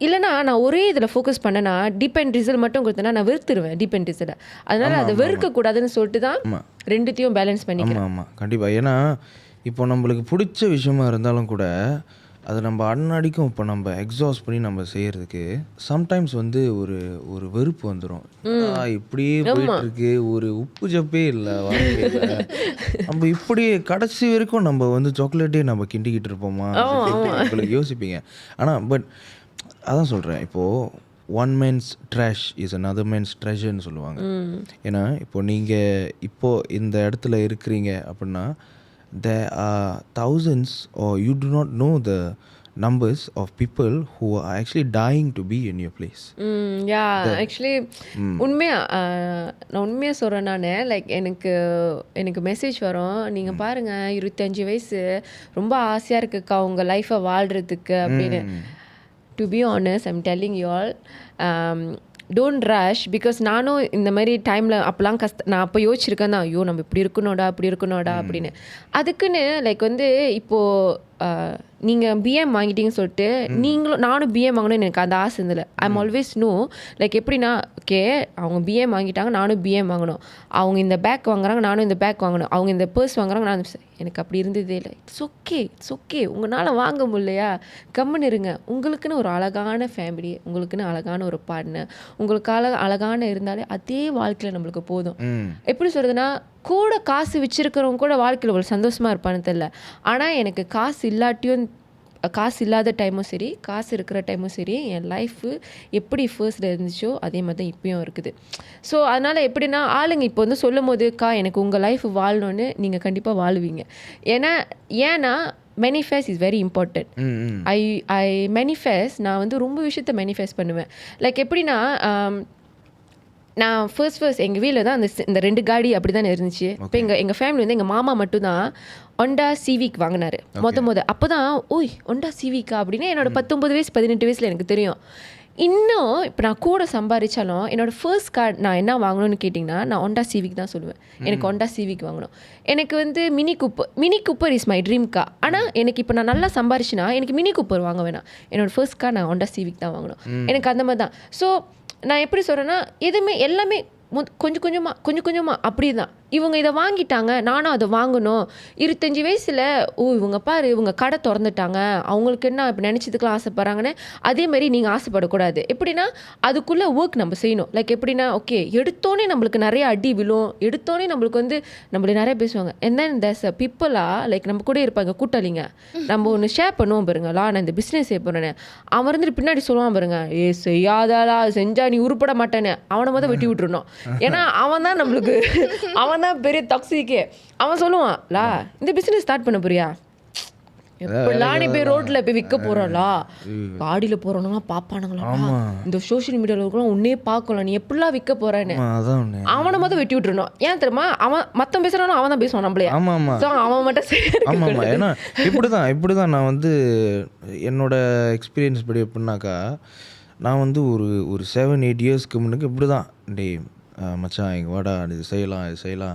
இல்லைனா நான் ஒரே இதில் ஃபோக்கஸ் பண்ணேன்னா டிபெண்ட் ரிசல்ட் மட்டும் கொடுத்தேன்னா நான் வெறுத்துருவேன் டிபெண்ட் ரிசல்ட்டை. அதனால் அதை வெறுக்கக்கூடாதுன்னு சொல்லிட்டு தான் ரெண்டுத்தையும் பேலன்ஸ் பண்ணிக்கிறேன். ஆமாம் கண்டிப்பாக. ஏன்னா இப்போ நம்மளுக்கு பிடிச்ச விஷயமா இருந்தாலும் கூட அது நம்ம அன்னடிக்கும் இப்போ நம்ம எக்ஸாஸ்ட் பண்ணி நம்ம செய்கிறதுக்கு சம்டைம்ஸ் வந்து ஒரு வெறுப்பு வந்துடும். இப்படியே போயிட்டுருக்கு, ஒரு உப்பு ஜப்பே இல்லை வாழ்க்கையில், நம்ம இப்படி கடைசி வரைக்கும் நம்ம வந்து சாக்லேட்டே நம்ம கிண்டிக்கிட்டு இருப்போமா உங்களுக்கு யோசிப்பீங்க. ஆனால் பட் அதான் சொல்கிறேன், இப்போது one man's trash is another man's ட்ரெஷர்னு சொல்லுவாங்க. ஏன்னா இப்போ நீங்கள் இப்போது இந்த இடத்துல இருக்கிறீங்க அப்படின்னா there are thousands or you do not know the numbers of people who are actually dying to be in your place. Actually நான் உண்மையாக சொல்கிறேன். நான் லைக் எனக்கு மெசேஜ் வரும், நீங்கள் பாருங்கள் 25 வயசு ரொம்ப ஆசையாக இருக்குக்கா உங்கள் லைஃப்பை வாழ்கிறதுக்கு அப்படின்னு. To be honest I'm telling you all don't rush. Because நானும் இந்த மாதிரி டைமில் அப்போலாம் நான் அப்போ யோசிச்சிருக்கேன் தான், ஐயோ நம்ம இப்படி இருக்கணும்டா அப்படி இருக்கணும்டா அப்படின்னு. அதுக்குன்னு லைக் வந்து இப்போது நீங்கள் பிஎம் வாங்கிட்டீங்கன்னு சொல்லிட்டு நானும் பிஎம் வாங்கணும்னு எனக்கு அந்த ஆசை இருந்தில்ல. ஐம் ஆல்வேஸ் நோ லைக் எப்படின்னா ஓகே அவங்க பிஎம் வாங்கிட்டாங்க நானும் பிஎம் வாங்கணும், அவங்க இந்த பேக் வாங்குறாங்க நானும் இந்த பேக் வாங்கணும், அவங்க இந்த பர்ஸ் வாங்குறாங்க நான் எனக்கு அப்படி இருந்ததே இல்லை. இட்ஸ் ஓகே உங்களால் வாங்க முடியலையா கம்முன்னு இருங்க. உங்களுக்குன்னு ஒரு அழகான ஃபேமிலி, உங்களுக்குன்னு அழகான ஒரு பார்ட்னர், உங்களுக்கு அழகான இருந்தாலே அதே வாழ்க்கையில் நம்மளுக்கு போதும். எப்படி சொல்கிறதுனா கூட காசு வச்சுருக்கிறவங்க கூட வாழ்க்கையில் ஒரு சந்தோஷமாக இருப்பான்னு தெரில. ஆனால் எனக்கு காசு இல்லாத டைமும் சரி, காசு இருக்கிற டைமும் சரி, என் லைஃபு எப்படி ஃபர்ஸ்ட்டில் இருந்துச்சோ அதே மாதிரி தான் இப்பயும் இருக்குது. ஸோ அதனால் எப்படின்னா ஆளுங்க இப்போ வந்து சொல்லும் போதுக்கா எனக்கு உங்கள் லைஃப் வாழணுன்னு நீங்கள் கண்டிப்பாக வாழுவீங்க. ஏன்னா manifest is very important. I manifest, நான் வந்து ரொம்ப விஷயத்த மேனிஃபெஸ்ட் பண்ணுவேன். லைக் எப்படின்னா நான் ஃபர்ஸ்ட் எங்கள் வீட்டில் தான் இந்த 2 காடி அப்படி தானே இருந்துச்சு. இப்போ எங்கள் ஃபேமிலி வந்து எங்கள் மாமா மட்டும்தான் ஹோண்டா சிவிக் வாங்கினார் அப்போ தான் ஹோண்டா சிவிக்கா அப்படின்னு என்னோட 19 வயசு 18 வயசில் எனக்கு தெரியும். இன்னும் இப்போ நான் கூட சம்பாதிச்சாலும் என்னோடய ஃபர்ஸ்ட் கார் நான் என்ன வாங்கணும்னு கேட்டிங்கன்னா நான் ஹோண்டா சிவிக் தான் சொல்லுவேன். எனக்கு ஹோண்டா சிவிக் வாங்கணும். எனக்கு வந்து mini Cooper is my dream car. ஆனால் எனக்கு இப்போ நான் நல்லா சம்பாரிச்சுன்னா எனக்கு மினி கூப்பர் வாங்க வேணாம். என்னோடய ஃபர்ஸ்ட் கார் நான் ஹோண்டா சிவிக் தான் வாங்கணும். எனக்கு அந்த மாதிரி தான். ஸோ நான் எப்படி சொல்கிறேன்னா எதுவுமே எல்லாமே கொஞ்சம் கொஞ்சமாக அப்படி தான். இவங்க இதை வாங்கிட்டாங்க, நானும் அதை வாங்கணும். 25 வயசில் இவங்க பாரு இவங்க கடை திறந்துட்டாங்க, அவங்களுக்கு என்ன இப்போ நினச்சதுக்கெலாம் ஆசைப்பட்றாங்கன்னு அதேமாரி நீங்கள் ஆசைப்படக்கூடாது. எப்படின்னா அதுக்குள்ளே ஒர்க் நம்ம செய்யணும். லைக் எப்படின்னா ஓகே எடுத்தோன்னே நம்மளுக்கு நிறைய அடி விழும், எடுத்தோன்னே நம்மளுக்கு வந்து நம்மளை நிறைய பேசுவாங்க. என்ன இந்த பீப்புளாக லைக் நம்ம கூட இருப்பாங்க கூட்டாளிங்க, நம்ம ஒன்று ஷேர் பண்ணுவோம் பாருங்களா, நான் இந்த பிஸ்னஸ் செய்ய போகிறேன்னு. அவன் இருந்துட்டு பின்னாடி சொல்லுவான் பாருங்க, செய்யாதாளா செஞ்சா நீ உருப்பட மாட்டேன்னு. அவனை மட்டும் வெட்டி விட்டுருணும். ஏன்னா அவன் தான் நம்மளுக்கு அவன் தான் பெரிய டாக்ஸிக்கே. அவன் சொல்லுவான் லா இந்த பிஸ்னஸ் ஸ்டார்ட் பண்ண போறியா, எப்படிலாம் நீ போய் ரோட்ல போய் விற்க போறலா, காடியில போறவங்களாம் பாப்பானுங்களா, இந்த சோஷியல் மீடியாவில் இருக்கலாம் உன்னே பார்க்கலாம், நீ எப்படிலாம் விற்க போறேன்னு அவனை மட்டும் வெட்டி விட்டுருணும். ஏன் தெரியுமா, அவன் மத்தம் பேசுறானோ அவன் தான் பேசுவான் நம்மளே. அவன் மட்டும் ஏன்னா இப்படிதான் நான் வந்து என்னோட எக்ஸ்பீரியன்ஸ் படி எப்படின்னாக்கா, நான் வந்து ஒரு 7-8 இயர்ஸ்க்கு முன்னுக்கு இப்படி தான் மச்சான் இங்கே வாடா இது செய்யலாம்.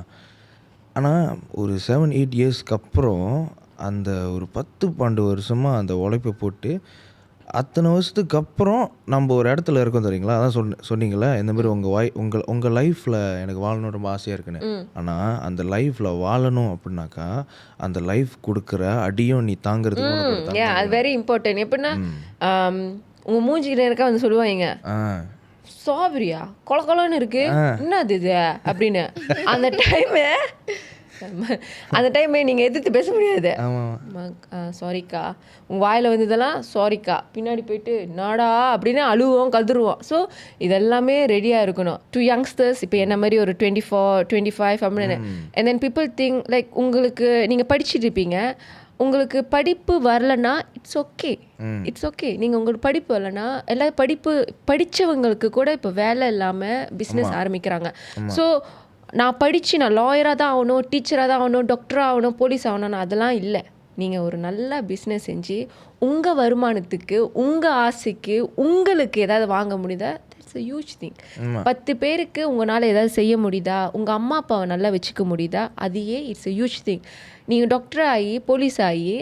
ஆனால் ஒரு 7-8 இயர்ஸ்க்கு அப்புறம் அந்த ஒரு 10-12 வருஷமாக அந்த உழைப்பை போட்டு அத்தனை வருஷத்துக்கு அப்புறம் நம்ம ஒரு இடத்துல இருக்கோம் தெரியுங்களா. அதான் சொன்னீங்களே இந்த மாதிரி உங்கள் லைஃப்பில் எனக்கு வாழணும் ரொம்ப ஆசையாக இருக்குன்னு. ஆனால் அந்த லைஃப்பில் வாழணும் அப்படின்னாக்கா அந்த லைஃப் கொடுக்குற அடியும் நீ தாங்கிறதுக்கு அது வெரி இம்பார்ட்டன்ட். எப்படின்னா உங்கள் மூஞ்சிக்கிட்ட இருக்கா வந்து சொல்லுவாங்க சாவரியா கொலன்னு இருக்கு என்னது இது அப்படின்னு. அந்த டைம் நீங்கள் எதிர்த்து பேச முடியாது. சாரிக்கா உங்கள் வாயில் வந்ததெல்லாம் சாரிக்கா, பின்னாடி போயிட்டு நாடா அப்படின்னு அழுவோம் கதறுவோம். ஸோ இதெல்லாமே ரெடியாக இருக்கணும். 2 யங்ஸ்டர்ஸ் இப்போ என்ன மாதிரி ஒரு 24-25 அப்படின்னு. And then people think like உங்களுக்கு நீங்கள் படிச்சுட்டு இருப்பீங்க, உங்களுக்கு படிப்பு வரலன்னா இட்ஸ் ஓகே. நீங்கள் உங்களுக்கு படிப்பு வரலன்னா படித்தவங்களுக்கு கூட இப்போ வேலை இல்லாமல் பிஸ்னஸ் ஆரம்பிக்கிறாங்க. ஸோ நான் படித்து நான் லாயராக தான் ஆகணும், டீச்சராக தான் ஆகணும், டாக்டராக ஆகணும், போலீஸ் ஆகணும்னு அதெல்லாம் இல்லை. நீங்கள் ஒரு நல்ல பிஸ்னஸ் செஞ்சு உங்கள் வருமானத்துக்கு உங்கள் ஆசைக்கு உங்களுக்கு ஏதாவது வாங்க முடியுதா, தட்ஸ் a huge thing. 10 பேருக்கு உங்களால் ஏதாவது செய்ய முடியுதா, உங்கள் அம்மா அப்பாவை நல்லா வச்சுக்க முடியுதா, அதையே இட்ஸ் a huge thing. நீங்கள் டாக்டர் ஆகி போலீஸ் ஆகி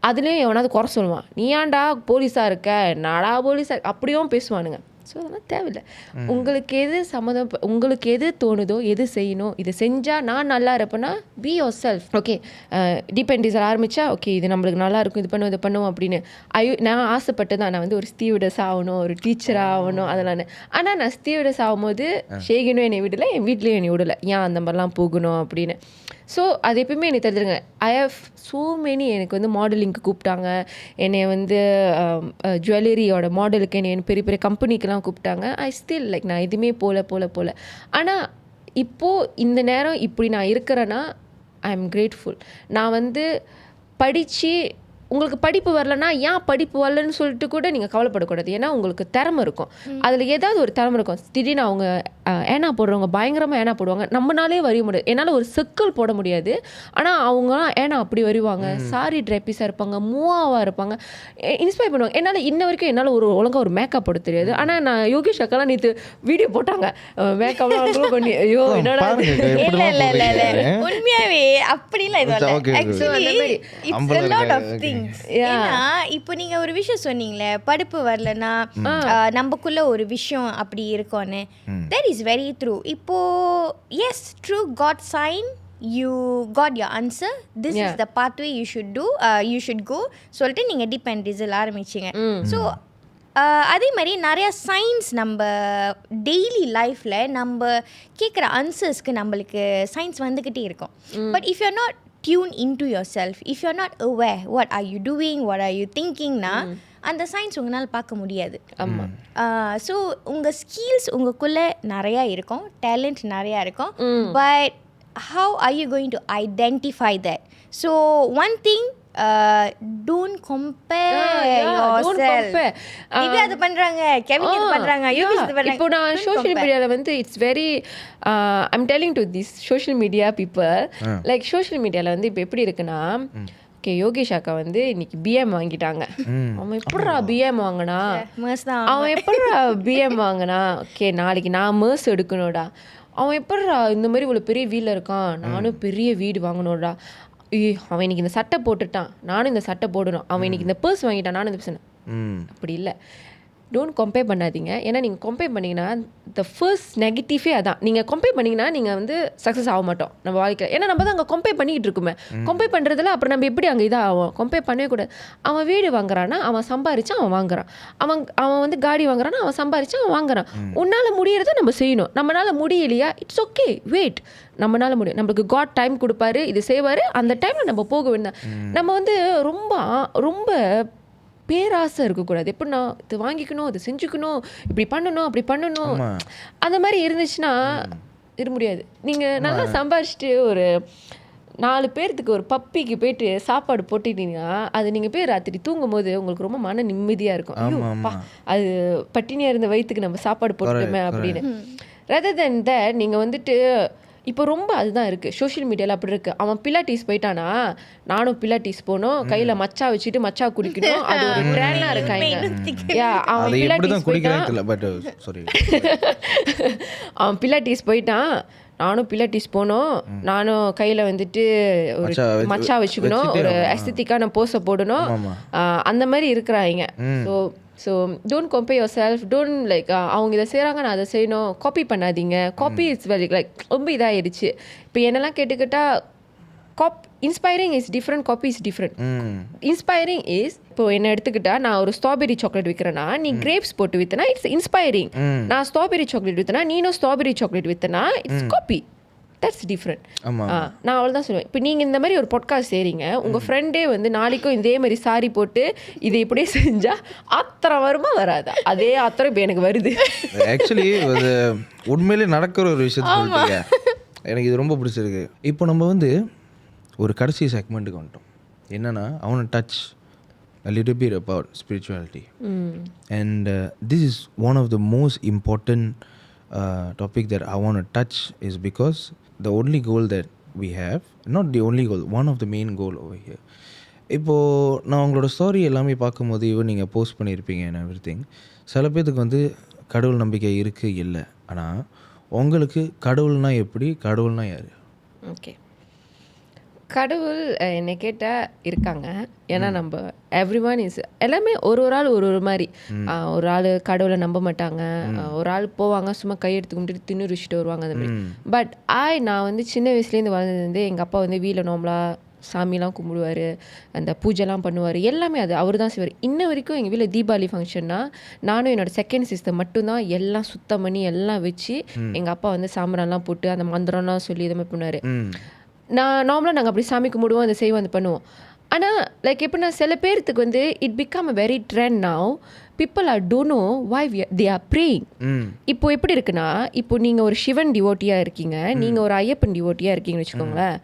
அதுலேயும் எவனாவது குறை சொல்லுவான், நீ ஏன்டா போலீஸாக இருக்க, நாடா போலீஸாக அப்படியும் பேசுவானுங்க. ஸோ அதெல்லாம் தேவையில்லை. உங்களுக்கு எது தோணுதோ எது செய்யணும், இதை செஞ்சால் நான் நல்லா இருப்பேன்னா பி யோர் செல்ஃப். ஓகே டிபெண்டிஸில் ஆரம்பித்தா ஓகே இது நம்மளுக்கு நல்லா இருக்கும், இது பண்ணுவோம் அப்படின்னு. நான் ஆசைப்பட்டு தான் நான் வந்து ஒரு ஸ்டீவர்டஸ் ஆகணும், ஒரு டீச்சராக ஆகணும் அதெல்லாம். ஆனால் நான் ஸ்டீவர்டஸ் ஆகும்போது ஷேகனும் என்னை விடலை, என் வீட்லேயும் என்னை விடலை, ஏன் அந்த மாதிரிலாம் போகணும் அப்படின்னு. ஸோ அது எப்பயுமே எனக்கு தெரிஞ்சுருங்க. I have so many. எனக்கு வந்து மாடலிங்க்கு கூப்பிட்டாங்க, என்னை வந்து ஜுவல்லரியோட மாடலுக்கு என்னை பெரிய பெரிய கம்பெனிக்கெலாம் கூப்பிட்டாங்க. ஐ ஸ்டில் லைக் நான் எதுவுமே போல. ஆனால் இப்போது இந்த நேரம் இப்படி நான் இருக்கிறேன்னா ஐ எம் கிரேட்ஃபுல். நான் வந்து படித்து உங்களுக்கு படிப்பு வரலன்னா ஏன் படிப்பு வரலன்னு சொல்லிட்டு கூட நீங்கள் கவலைப்படக்கூடாது. ஏன்னா உங்களுக்கு திறமை இருக்கும், அதில் ஏதாவது ஒரு திறமை இருக்கும். திடீர்னு அவங்க ஏனா போடுறவங்க பயங்கரமாக ஏனா போடுவாங்க, நம்மளாலே வரைய முடியாது. என்னால் ஒரு சர்க்கிள் போட முடியாது, ஆனால் அவங்களாம் ஏனா அப்படி வருவாங்க, சாரி ட்ரெப்பிஸாக இருப்பாங்க, மூவாவாக இருப்பாங்க, இன்ஸ்பைர் பண்ணுவாங்க. என்னால் இன்ன வரைக்கும் என்னால் ஒழுங்காக ஒரு மேக்கப் போட தெரியாது. ஆனால் நான் யோகேஷ் அக்காலாம் நேற்று வீடியோ போட்டாங்க மேக்கப்லாம் பண்ணி, ஐயோ என்னடா இல்லை உண்மையாகவே அப்படிலாம் இது. ஏன்னா இப்போ நீங்க ஒரு விஷயம் சொன்னீங்களே, படிப்பு வரலன்னா நமக்குள்ள ஒரு விஷயம் அப்படி இருக்கும்னு. that is very true. இப்போ yes true, God sign, you got your answer, this is the pathway you should do, you should go சொல்லிட்டு நீங்க டிபெண்ட் ரிசல்ட் ஆரம்பிச்சிங்க. ஸோ அதே மாதிரி நிறையா சயின்ஸ் நம்ம டெய்லி லைஃப்பில் நம்ம கேட்குற ஆன்சர்ஸ்க்கு நம்மளுக்கு சயின்ஸ் வந்துக்கிட்டே இருக்கும். But if you're not tune into yourself, if you're not aware what are you doing, what are you திங்கிங்னா அந்த சயின்ஸ் உங்களால் பார்க்க முடியாது. ஆமாம். ஸோ உங்கள் ஸ்கில்ஸ் உங்களுக்குள்ளே நிறையா இருக்கும், டேலண்ட் நிறையா இருக்கும். But how are you going to identify that? So one thing, don't compare yourself. Divya அது பண்றாங்க, கெவின் இது பண்றாங்க, யூபி இது பண்றாங்க. இப்போ நான் சோஷியல் மீடியாவில் வந்து it's very I'm telling to this social media people, like social மீடியாவில் வந்து இப்போ எப்படி இருக்குன்னா, ஓகே யோகேஷ் அக்கா வந்து இன்னைக்கு பிஎம் வாங்கிட்டாங்க, அவன் எப்படா பிஎம் வாங்கினா, அவன் எப்படா பிஎம் வாங்கினா, ஓகே நாளைக்கு நான் மேர்ஸ் எடுக்கணும்டா, அவன் எப்படா இந்த மாதிரி இவ்வளோ பெரிய வீட்டில் இருக்கான், நானும் பெரிய வீடு வாங்கணும்டா, அவன் இன்னைக்கு இந்த சட்டை போட்டுட்டான், நானும் இந்த சட்டை போடணும், அவன் இன்னைக்கு இந்த பர்ஸ் வாங்கிட்டான், நானும் இந்த பர்ஸ். அப்படி இல்லை, டோன்ட் கம்பேர் பண்ணாதீங்க. ஏன்னா நீங்கள் கம்பேர் பண்ணிங்கன்னா த ஃபர்ஸ்ட் நெகட்டிவே அதான். நீங்கள் கம்பேர் பண்ணிங்கன்னா நீங்கள் வந்து சக்ஸஸ் ஆக மாட்டோம் நம்ம வாழ்க்கையில். ஏன்னா நம்ம தான் அங்கே கம்பேர் பண்ணிக்கிட்டு இருக்குமே, கம்பேர் பண்ணுறதுல அப்புறம் நம்ம எப்படி அங்கே இதாக ஆகும். கம்பேர் பண்ணவே கூடாது. அவன் வீடு வாங்குறான்னா அவன் சம்பாரிச்சா அவன் வாங்குறான், அவன் வந்து காடி வாங்குறான்னா அவன் சம்பாரிச்சா அவன் வாங்குறான். உன்னால் முடியறத நம்ம செய்யணும். நம்மளால முடியலையா, இட்ஸ் ஓகே, வெயிட், நம்மளால முடியும். நம்மளுக்கு காட் டைம் கொடுப்பாரு, இது செய்வார், அந்த டைமில் நம்ம போக வேண்டாம். நம்ம வந்து ரொம்ப பேராசை இருக்கக்கூடாது. எப்படின்னா இது வாங்கிக்கணும், இது செஞ்சுக்கணும், இப்படி பண்ணணும், அப்படி பண்ணணும், அந்த மாதிரி இருந்துச்சுன்னா இருக்க முடியாது. நீங்கள் நல்லா சம்பாரிச்சிட்டு ஒரு 4 பேர்த்துக்கு ஒரு பப்பிக்கு போயிட்டு சாப்பாடு போட்டுட்டீங்கன்னா அது நீங்கள் போய் ராத்திரி தூங்கும் போது உங்களுக்கு ரொம்ப மன நிம்மதியாக இருக்கும். ஐயோப்பா, அது பட்டினியாக இருந்த வயிற்றுக்கு நம்ம சாப்பாடு போட்டுட்டோமே அப்படின்னு. ரதர் தென் தட் நீங்கள் வந்துட்டு இப்போ ரொம்ப அதுதான் இருக்குது சோஷியல் மீடியாவில். அப்படி இருக்குது. அவன் பிலாட்டீஸ் போயிட்டானா நானும் பிலாட்டீஸ் போகணும், கையில் மச்சா வச்சுட்டு மச்சா குடிக்கணும், அது ஒரு ட்ரெண்டாக இருக்காங்க. அவன் பிலாட்டீஸ் போயிட்டான், அவன் பிலாட்டீஸ் போயிட்டான், நானும் பிலாட்டீஸ் போகணும், நானும் கையில் வந்துட்டு ஒரு மச்சா வச்சுக்கணும், ஒரு அஸ்தட்டிக்கான போஸை போடணும், அந்த மாதிரி இருக்கிறாங்க. So don't compare your self, don't like அவங்க இதை செய்கிறாங்க நான் அதை செய்யணும், காப்பி பண்ணாதீங்க. காப்பி இட்ஸ் வெரி லைக் ரொம்ப இதாகிடுச்சு. இப்போ என்னெல்லாம் கேட்டுக்கிட்டால் inspiring is different, copy is different. Inspiring is, இப்போ என்ன எடுத்துக்கிட்டா நான் ஒரு ஸ்ட்ராபெரி சாக்லேட் விற்கிறேன்னா நீ கிரேப்ஸ் போட்டு வித்தனா இட்ஸ் இன்ஸ்பைரிங். நான் ஸ்ட்ராபெரி சாக்லேட் வித்தனா நீனும் ஸ்ட்ராபெரி சாக்லேட் வித்தனா இட்ஸ் காப்பி. That's different. நான் அவ்வளோதான் சொல்லுவேன். இப்போ நீங்கள் இந்த மாதிரி ஒரு பாட்காஸ்ட் செய்கிறீங்க, உங்கள் ஃப்ரெண்டே வந்து நாளைக்கும் இதே மாதிரி சாரி போட்டு இதை இப்படியே செஞ்சால் ஆத்திரம் வருமா வராதா? அதே ஆத்திரம் இப்போ எனக்கு வருது. ஆக்சுவலி அது உண்மையிலே நடக்கிற ஒரு விஷயத்தை சொல்லிட்டீங்க, எனக்கு இது ரொம்ப பிடிச்சிருக்கு. இப்போ நம்ம வந்து ஒரு கடைசி செக்மெண்ட்டுக்கு வந்துட்டோம். என்னென்னா I want to touch a little bit about spirituality. And this is one of the most important topic that I want to touch is because the only goal that we have, not the only goal, one of the main goal over here. இப்போது நான் உங்களோட story எல்லாமே பார்க்கும்போது இவன் நீங்கள் post பண்ணியிருப்பீங்க and everything. சில பேர்த்துக்கு வந்து கடவுள் நம்பிக்கை இருக்குது இல்லை, ஆனால் உங்களுக்கு கடவுள்னா எப்படி, கடவுள்னா யார்? ஓகே, கடவுள் என்னை கேட்டால் இருக்காங்க. ஏன்னா நம்ம எவ்ரி ஒன் இஸ் எல்லாமே ஒரு ஆள் ஒரு மாதிரி. ஒரு ஆள் கடவுளை நம்ப மாட்டாங்க, ஒரு ஆள் போவாங்க சும்மா கையெடுத்து கும்பிட்டு தின்னு ருச்சிட்டு வருவாங்க அந்த மாதிரி. பட் நான் வந்து சின்ன வயசுலேருந்து வளர்ந்தது எங்கள் அப்பா வந்து வீட்டில் நார்மலாக சாமிலாம் கும்பிடுவார், அந்த பூஜைலாம் பண்ணுவார், எல்லாமே அது அவர் தான் செய்வார். இன்ன வரைக்கும் எங்கள் வீட்டில் தீபாவளி ஃபங்க்ஷன்னா நானும் என்னோடய செகண்ட் சிஸ்டர் மட்டும்தான் எல்லாம் சுத்தம் பண்ணி எல்லாம் வச்சு எங்கள் அப்பா வந்து சாம்பிரான்லாம் போட்டு அந்த மந்திரம்லாம் சொல்லி இதை மாதிரி பண்ணுவார். நார்மலாக நாங்கள் அப்படி சாமி கும்பிடுவோம், அதை செய்வோம், அதை பண்ணுவோம். ஆனால் லைக் எப்படின்னா சில பேர்த்துக்கு வந்து it become a very trend now. People are don't know why they are praying. இப்போ எப்படி இருக்குன்னா, இப்போ நீங்கள் ஒரு சிவன் டிவோட்டியாக இருக்கீங்க, நீங்கள் ஒரு ஐயப்பன் டிவோட்டியாக இருக்கீங்கன்னு வச்சுக்கோங்களேன்.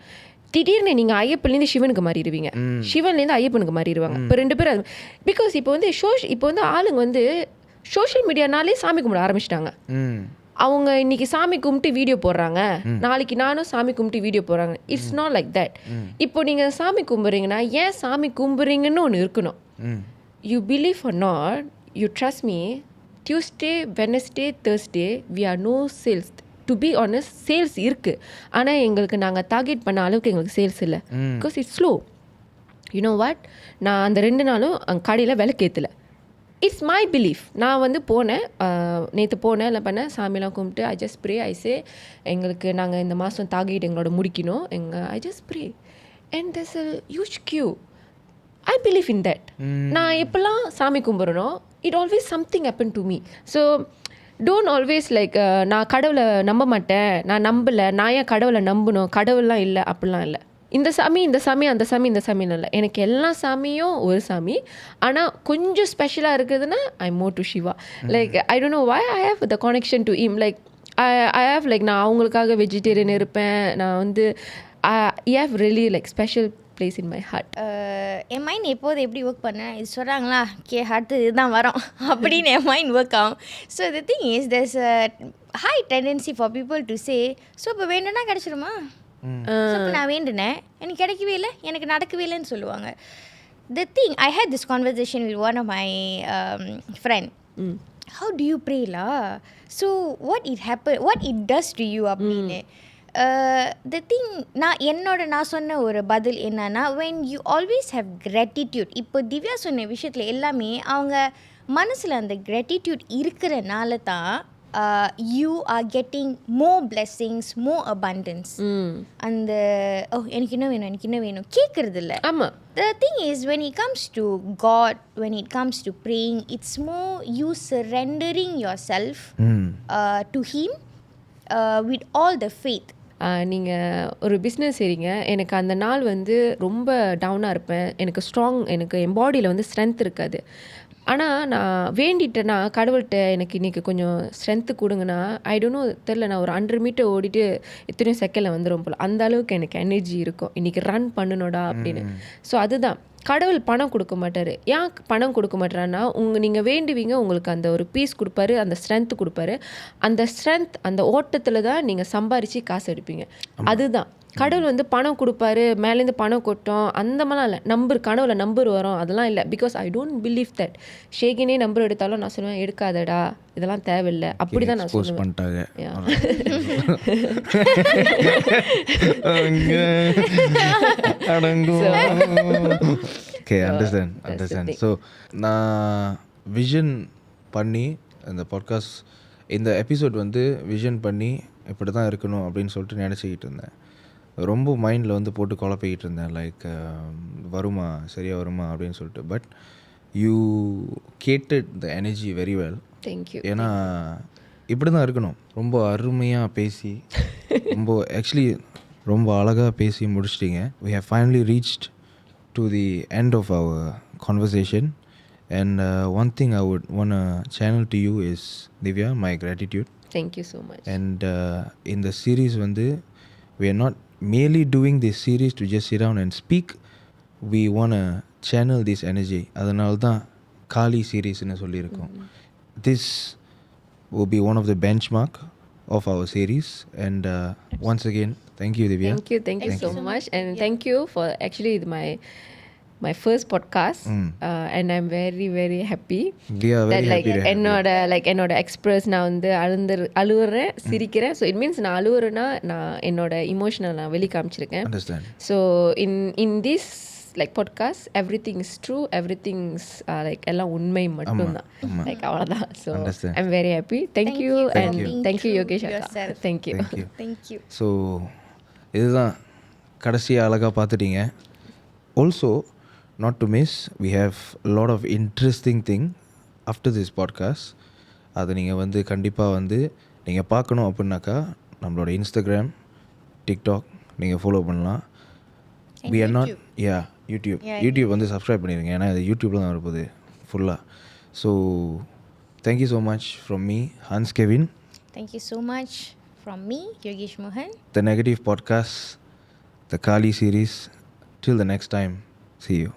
திடீர்னு நீங்கள் ஐயப்பன்லேருந்து சிவனுக்கு மாறிடுவீங்க, சிவன்லேருந்து ஐயப்பனுக்கு மாறிடுவாங்க. இப்போ 2 பேர் பிகாஸ் இப்போ வந்து ஆளுங்க வந்து சோஷியல் மீடியானாலே சாமி கும்பிட ஆரம்பிச்சிட்டாங்க. அவங்க இன்னைக்கு சாமி கும்பிட்டு வீடியோ போடுறாங்க, நாளைக்கு நானும் சாமி கும்பிட்டு வீடியோ போடுறாங்க. It's not like that. இப்போ நீங்கள் சாமி கும்பிட்றீங்கன்னா ஏன் சாமி கும்பிட்றீங்கன்னு ஒன்று இருக்கணும். You believe or not, you trust me, Tuesday, Wednesday, Thursday we are no sales. To be honest sales இருக்குது, ஆனால் எங்களுக்கு நாங்கள் டார்கெட் பண்ண அளவுக்கு எங்களுக்கு சேல்ஸ் இல்லை. Because it's slow. You know what, நான் அந்த 2 நாளும் அங்கே கடையில் விலைக்கேற்றலை. It's my belief. நான் வந்து போனேன், நேற்று போனேன், இல்லை பண்ணேன், சாமியெல்லாம் கும்பிட்டு ஐ ஜஸ்ட் ப்ரே. ஐ சே எங்களுக்கு நாங்கள் இந்த மாதம் டார்கெட் எங்களோட முடிக்கணும், I just pray. And there's a huge queue. I believe in that. நான் எப்போல்லாம் சாமி கும்பிட்றனோ it always something happen to me. So don't always like நான் கடவுளை நம்ப மாட்டேன், நான் நம்பலை, நான் ஏன் கடவுளை நம்பணும், கடவுள்லாம் இல்லை அப்படிலாம் இல்லை. இந்த சாமி அந்த சாமி இந்த சாமின்னு இல்லை, எனக்கு எல்லா சாமியும் ஒரு சாமி. ஆனால் கொஞ்சம் ஸ்பெஷலாக இருக்குதுன்னா I more to Shiva. Like I don't know why I have the connection to him. Like I have like நான் அவங்களுக்காக வெஜிடேரியன் இருப்பேன். நான் வந்து I have really like special place in my heart. என் மைண்ட் எப்போது எப்படி ஒர்க் பண்ணேன், இது சொல்கிறாங்களா அடுத்து இதுதான் வரோம் அப்படின்னு என் மைண்ட் ஒர்க் ஆகும். So the thing is there's a high tendency for people to say, so இப்போ வேண்டும்னா கிடச்சிருமா, ஸோ இப்போ நான் வேண்டுனேன் எனக்கு கிடைக்கவே இல்லை, எனக்கு நடக்கவே இல்லைன்னு சொல்லுவாங்க. The thing I had this conversation with one of my friend. How do you pray la? So what it does to you அப்படின்னு. The thing நான் சொன்ன ஒரு பதில் என்னன்னா, when you always have gratitude, இப்போ திவ்யா சொன்ன விஷயத்தில் எல்லாமே அவங்க மனசில் அந்த gratitude இருக்கிறனால தான் you are getting more blessings, more abundance. அந்த எனக்கு என்ன வேணும் கேட்கறது இல்லை. ஆமாம். The thing is, when it comes to God, when it comes to praying, it's more you surrendering yourself to Him with all the faith. நீங்கள் ஒரு business செய்கிறீங்க, எனக்கு அந்த நாள் வந்து ரொம்ப டவுனாக இருப்பேன், எனக்கு என் பாடியில் வந்து ஸ்ட்ரென்த் இருக்காது. ஆனால் நான் வேண்டிட்டேன்னா கடவுள்கிட்ட எனக்கு இன்றைக்கி கொஞ்சம் ஸ்ட்ரென்த்து கொடுங்கன்னா, ஐ டோன்ட் நோ தெரில, நான் ஒரு 100 மீட்டர் ஓடிட்டு எத்தனையோ செகண்டில் வந்துடும் போல், அந்த அளவுக்கு எனக்கு எனர்ஜி இருக்கும் இன்றைக்கி ரன் பண்ணணுடா அப்படின்னு. ஸோ அதுதான், கடவுள் பணம் கொடுக்க மாட்டார். ஏன் பணம் கொடுக்க மாட்டாருன்னா, நீங்கள் வேண்டுவீங்க, உங்களுக்கு அந்த ஒரு பீஸ் கொடுப்பாரு, அந்த ஸ்ட்ரென்த்து கொடுப்பாரு. அந்த ஸ்ட்ரென்த் அந்த ஓட்டத்தில் தான் நீங்கள் சம்பாரித்து காசு எடுப்பீங்க. அதுதான் கடவுள் வந்து பணம் கொடுப்பாரு, மேலேருந்து பணம் கொட்டும் அந்த மாதிரிலாம் இல்லை. கடவுளை நம்பர் வரும் அதெல்லாம் இல்லை. Because I don't believe that. ஷேகினே நம்பர் எடுத்தாலும் நான் சொல்லுவேன் எடுக்காதடா, இதெல்லாம் தேவையில்லை, அப்படி தான் நான் சொல்லுவேன். Okay, understand. ஸோ நான் விஷன் பண்ணி இந்த பாட்காஸ்ட், இந்த எபிசோட் வந்து விஷன் பண்ணி இப்படி தான் இருக்கணும் அப்படின்னு சொல்லிட்டு நினச்சிக்கிட்டு இருந்தேன். ரொம்ப மைண்டில் வந்து போட்டு குழப்பிக்கிட்டு இருந்தேன், லைக் வருமா சரியாக வருமா அப்படின்னு சொல்லிட்டு. But you gated the energy very well. Thank you. ஏன்னா இப்படி தான் இருக்கணும். ரொம்ப அருமையாக பேசி ரொம்ப அழகாக பேசி முடிச்சிட்டிங்க. We have finally reached to the end of our conversation. And one thing I would want to channel to you is, Divya, my gratitude. Thank you so much. And in the series வந்து we are not merely doing this series to just sit down and speak. We want to channel this energy. அதனால தான் காளி சீரீஸ்னு சொல்லியிருக்கோம். This will be one of the benchmark of our series. And once again, thank you, Divya. Thank you so much. And thank you for actually my first podcast. And I'm very very happy. We are very that, happy. என்னோட express நான் வந்து அழுவுறேன், சிரிக்கிறேன். So it means நான் அழுவுறேன்னா நான் என்னோட emotional நான் வெளி காமிச்சிருக்கேன். Understand. So in this like podcast everything is true, everything is like எல்லாம் உண்மை மட்டும்தான். லைக் அவ்வளோதான். So I am very happy. Thank you. And thank you Yogesh அக்கா. தேங்க்யூ. ஸோ இதுதான் கடைசியாக அழகாக பார்த்துட்டீங்க. Also not to miss, we have a lot of interesting thing after this podcast. அதை நீங்கள் வந்து கண்டிப்பாக வந்து நீங்கள் பார்க்கணும் அப்படின்னாக்கா நம்மளோட இன்ஸ்டாகிராம், டிக்டாக் நீங்கள் ஃபாலோ பண்ணலாம். we are not யூடியூப் வந்து சப்ஸ்கிரைப் பண்ணிடுங்க, ஏன்னா இது யூடியூப்பில் தான் இருப்பது ஃபுல்லாக. So thank you so much from me, Hans Kevin. Thank you so much from me, Yogesh Mohan. The Negative Podcast, the Kali series. Till the next time, see you.